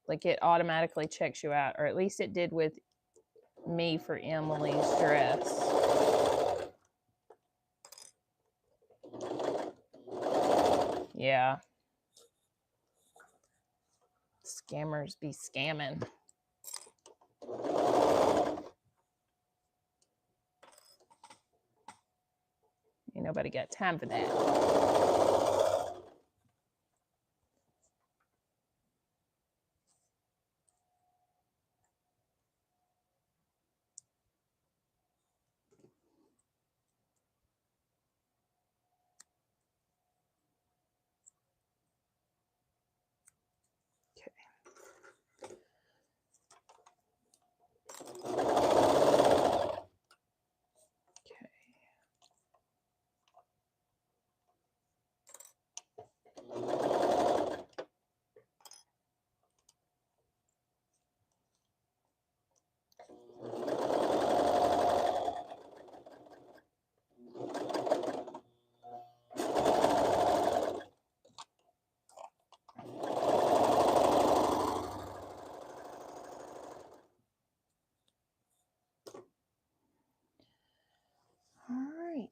A: Like it automatically checks you out, or at least it did with me for Emily's dress. Yeah. Scammers be scamming. Ain't nobody got time for that. All right.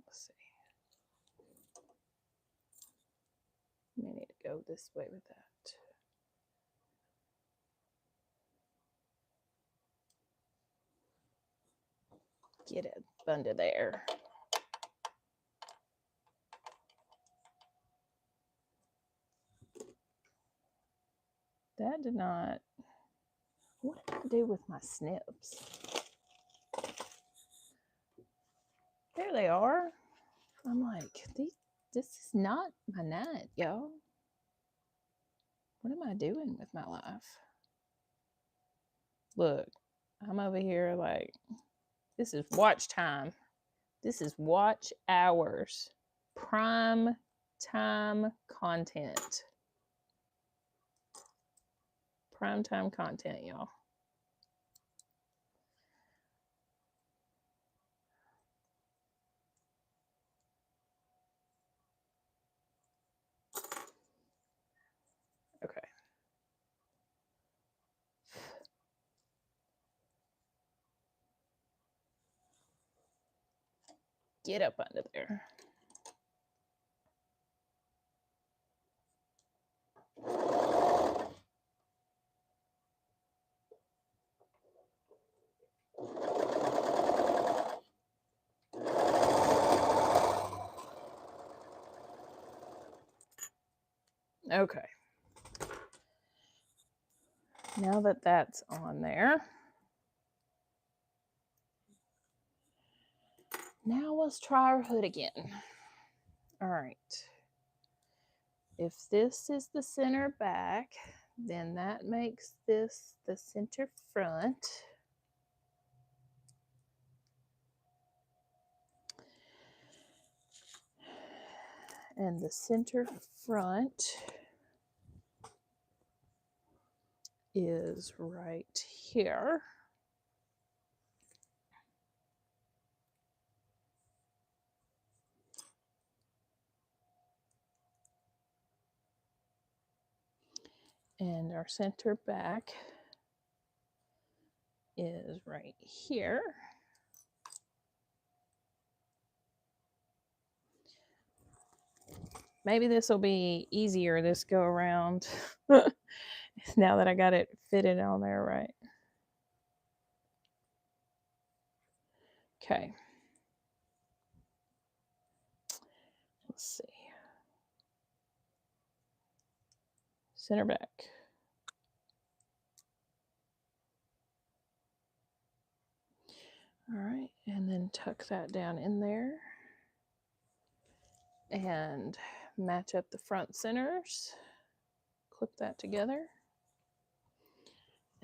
A: Let's see. May need to go this way with that. Get it under there. That did not. What did I do with my snips? There they are. I'm like, this is not my night, y'all. What am I doing with my life? Look, I'm over here like, this is watch time. This is watch hours. Prime time content. Prime time content, y'all. Okay. Get up under there. Okay. Now that that's on there, now let's try our hood again. All right. If this is the center back, then that makes this the center front. And the center front is right here. And our center back is right here. Maybe this will be easier this go around now that I got it fitted on there right. Okay. Let's see. Center back. All right, and then tuck that down in there and match up the front centers. Clip that together.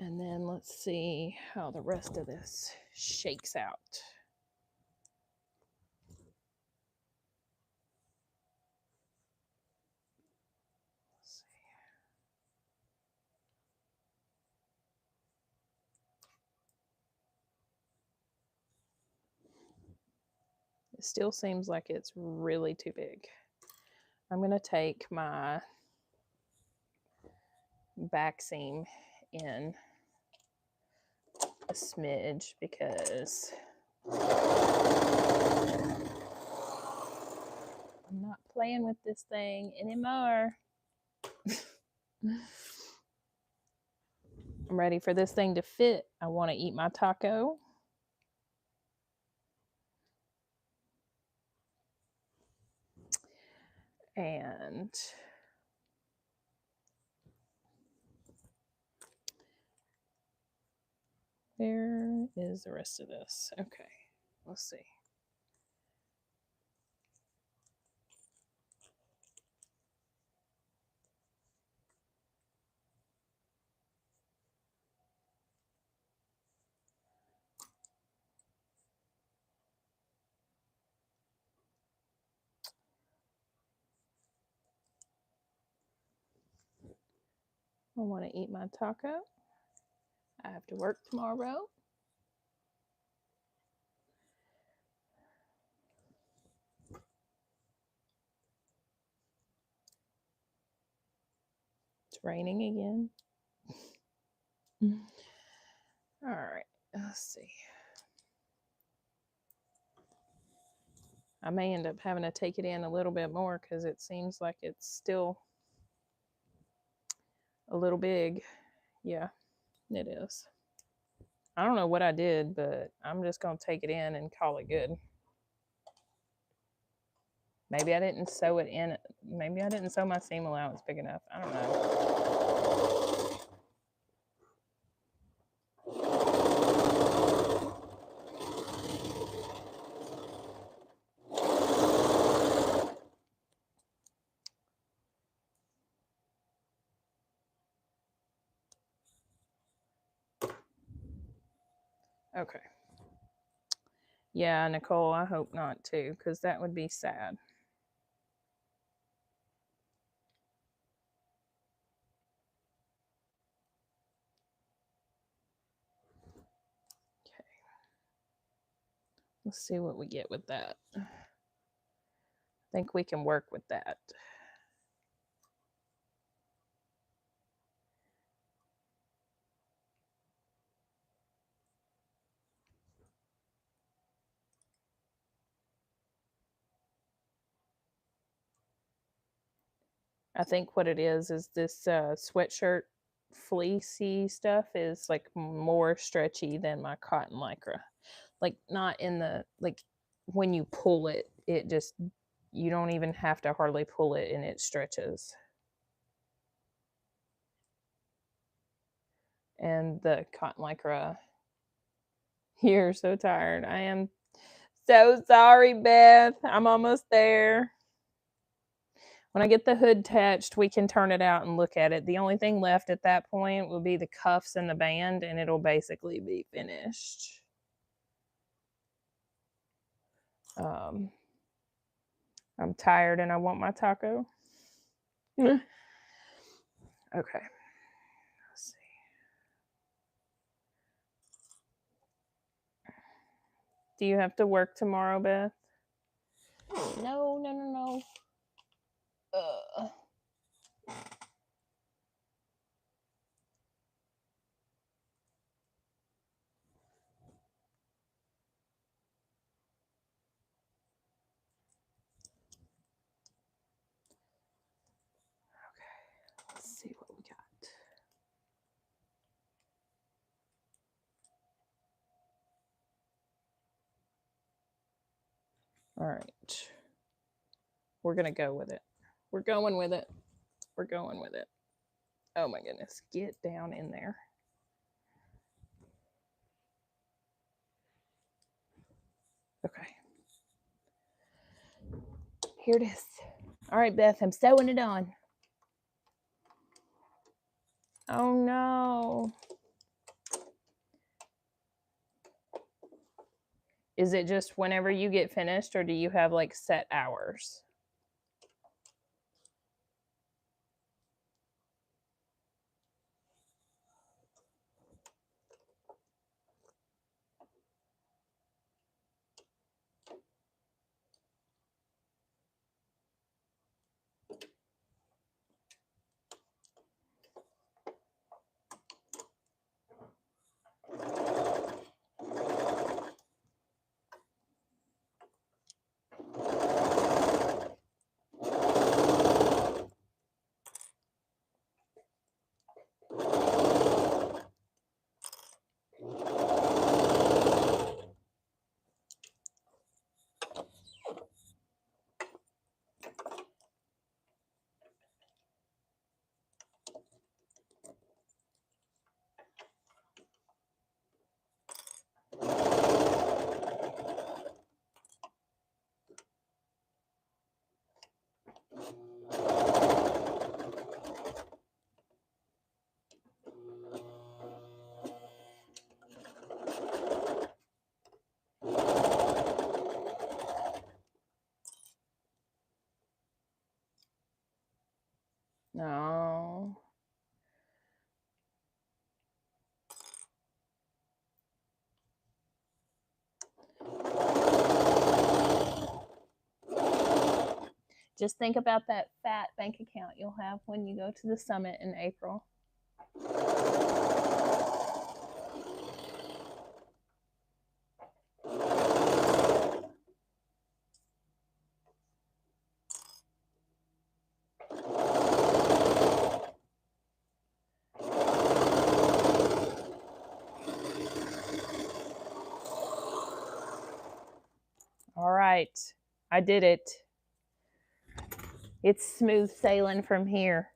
A: And then let's see how the rest of this shakes out. Let's see. It still seems like it's really too big. I'm going to take my back seam in a smidge because I'm not playing with this thing anymore. I'm ready for this thing to fit. I want to eat my taco. And where is the rest of this? Okay, let's see. I want to eat my taco. I have to work tomorrow. It's raining again. All right, let's see. I may end up having to take it in a little bit more because it seems like it's still a little big. Yeah, it is. I don't know what I did, but I'm just going to take it in and call it good. Maybe I didn't sew it in. Maybe I didn't sew my seam allowance big enough. I don't know. Okay. Yeah, Nicole, I hope not too, because that would be sad. Okay. Let's see what we get with that. I think we can work with that. I think what it is this sweatshirt fleecy stuff is like more stretchy than my cotton lycra. Like not in the, like when you pull it, it just, you don't even have to hardly pull it and it stretches. And the cotton lycra, you're so tired. I am so sorry, Beth. I'm almost there. When I get the hood attached, we can turn it out and look at it. The only thing left at that point will be the cuffs and the band, and it'll basically be finished. I'm tired and I want my taco. Okay. Let's see. Do you have to work tomorrow, Beth? No, no, no, no. Okay, let's see what we got. All right. We're going to go with it. We're going with it. We're going with it. Oh my goodness. Get down in there. Okay. Here it is. All right, Beth, I'm sewing it on. Oh no. Is it just whenever you get finished, or do you have like set hours? No. Just think about that fat bank account you'll have when you go to the summit in April. All right, I did it. It's smooth sailing from here.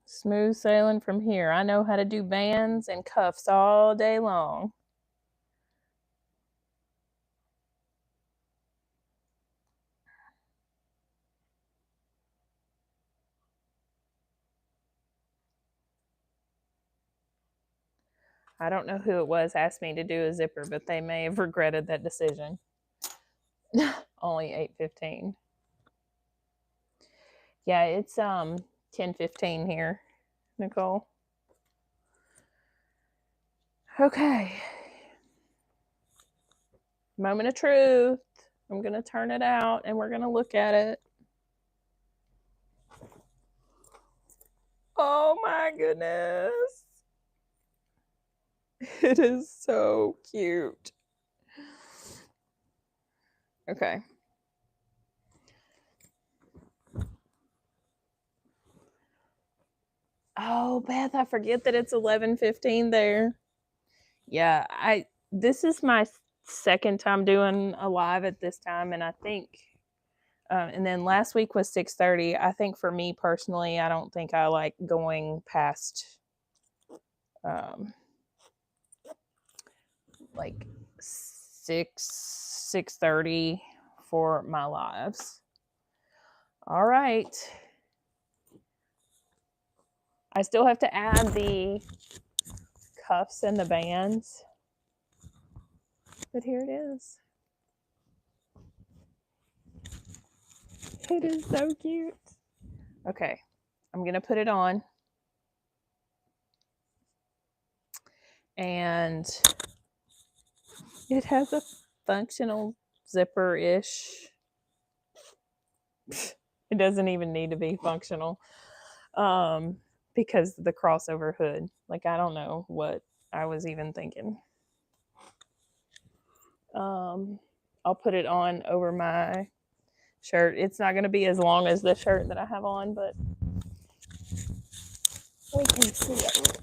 A: Smooth sailing from here. I know how to do bands and cuffs all day long. I don't know who it was asked me to do a zipper, but they may have regretted that decision. Only 8:15. Yeah, it's 10:15 here, Nicole. Okay. Moment of truth. I'm going to turn it out and we're going to look at it. Oh my goodness. It is so cute. Okay. Oh, Beth, I forget that it's 11:15 there. Yeah, this is my second time doing a live at this time, and I think and then last week was 6:30. I think for me personally, I don't think I like going past like 6:30 for my lives. All right. I still have to add the cuffs and the bands. But here it is. It is so cute. Okay. I'm going to put it on. And it has a functional zipper-ish. It doesn't even need to be functional. Because the crossover hood. Like, I don't know what I was even thinking. I'll put it on over my shirt. It's not going to be as long as the shirt that I have on, but we can see it.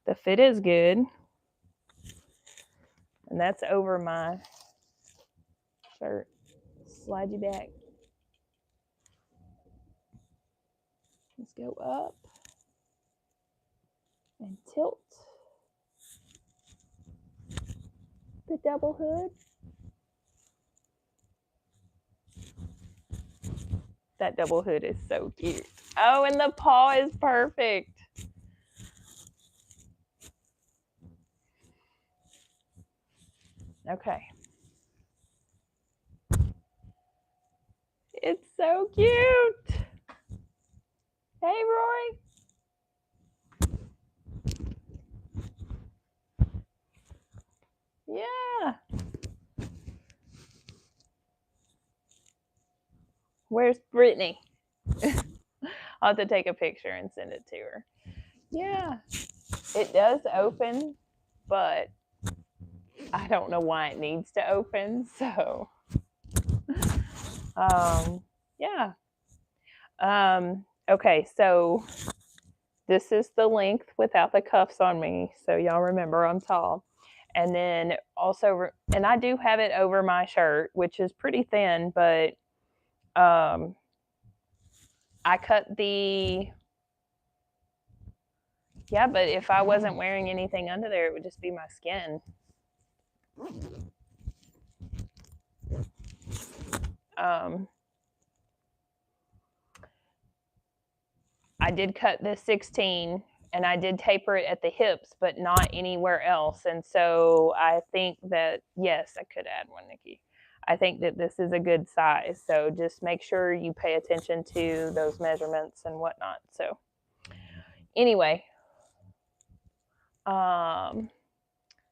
A: The fit is good. And that's over my shirt. Slide you back. Let's go up and tilt the double hood. That double hood is so cute. Oh, and the paw is perfect. Okay. It's so cute. Hey, Roy. Yeah. Where's Brittany? I'll have to take a picture and send it to her. Yeah. It does open, but I don't know why it needs to open. So, yeah. Okay, so this is the length without the cuffs on me. So y'all remember I'm tall. And then also, and I do have it over my shirt, which is pretty thin, but I cut the, yeah, but if I wasn't wearing anything under there, it would just be my skin. I did cut this 16 and I did taper it at the hips, but not anywhere else. And so I think that, yes, I could add one, Nikki. I think that this is a good size. So just make sure you pay attention to those measurements and whatnot. So anyway, and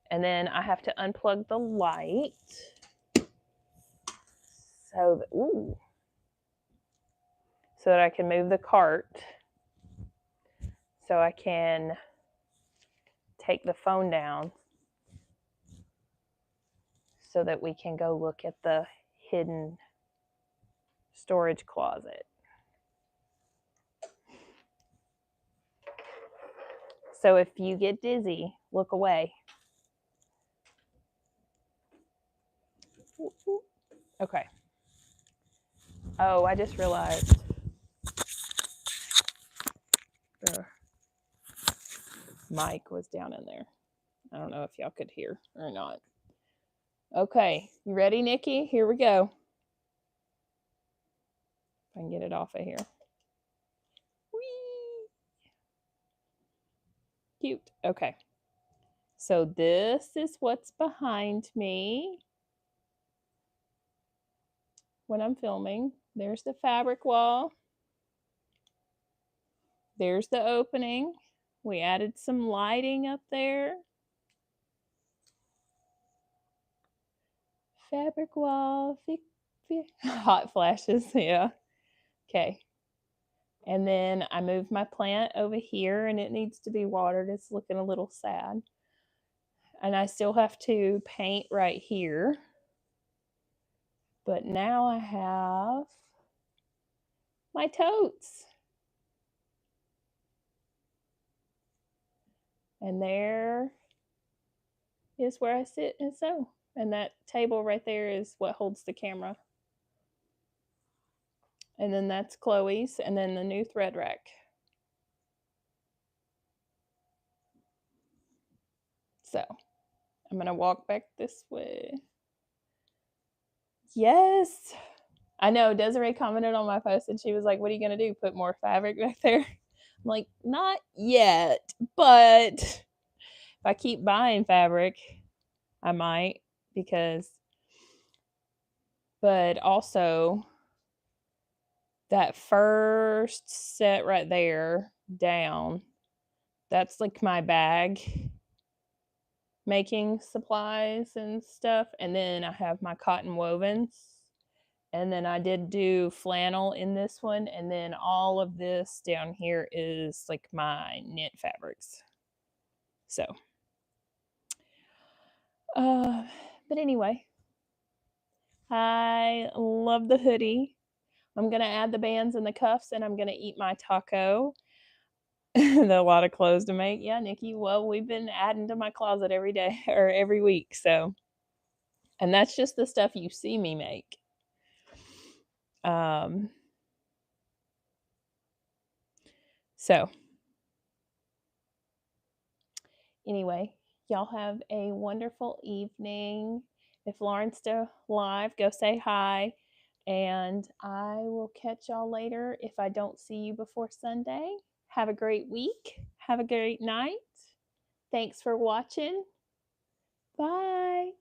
A: then I have to unplug the light. So that I can move the cart. So I can take the phone down so that we can go look at the hidden storage closet. So if you get dizzy, look away. Okay. Oh, I just realized the mic was down in there. I don't know if y'all could hear or not. Okay, you ready, Nikki? Here we go. If I can get it off of here. Whee! Cute. Okay. So this is what's behind me when I'm filming. There's the fabric wall. There's the opening. We added some lighting up there. Fabric wall. Hot flashes. Yeah. Okay. And then I moved my plant over here and it needs to be watered. It's looking a little sad. And I still have to paint right here. But now I have my totes. And there is where I sit and sew. And that table right there is what holds the camera. And then that's Chloe's, and then the new thread rack. So I'm gonna walk back this way. Yes. I know Desiree commented on my post and she was like, what are you gonna do? Put more fabric back there? I'm like, not yet, but if I keep buying fabric, I might, but also that first set right there down, that's like my bag making supplies and stuff. And then I have my cotton wovens. And then I did do flannel in this one. And then all of this down here is like my knit fabrics. So, but anyway, I love the hoodie. I'm going to add the bands and the cuffs and I'm going to eat my taco. A lot of clothes to make. Yeah, Nikki. Well, we've been adding to my closet every day or every week. So, and that's just the stuff you see me make. So anyway, y'all have a wonderful evening. If Lauren's still live, go say hi. And I will catch y'all later if I don't see you before Sunday. Have a great week. Have a great night. Thanks for watching. Bye.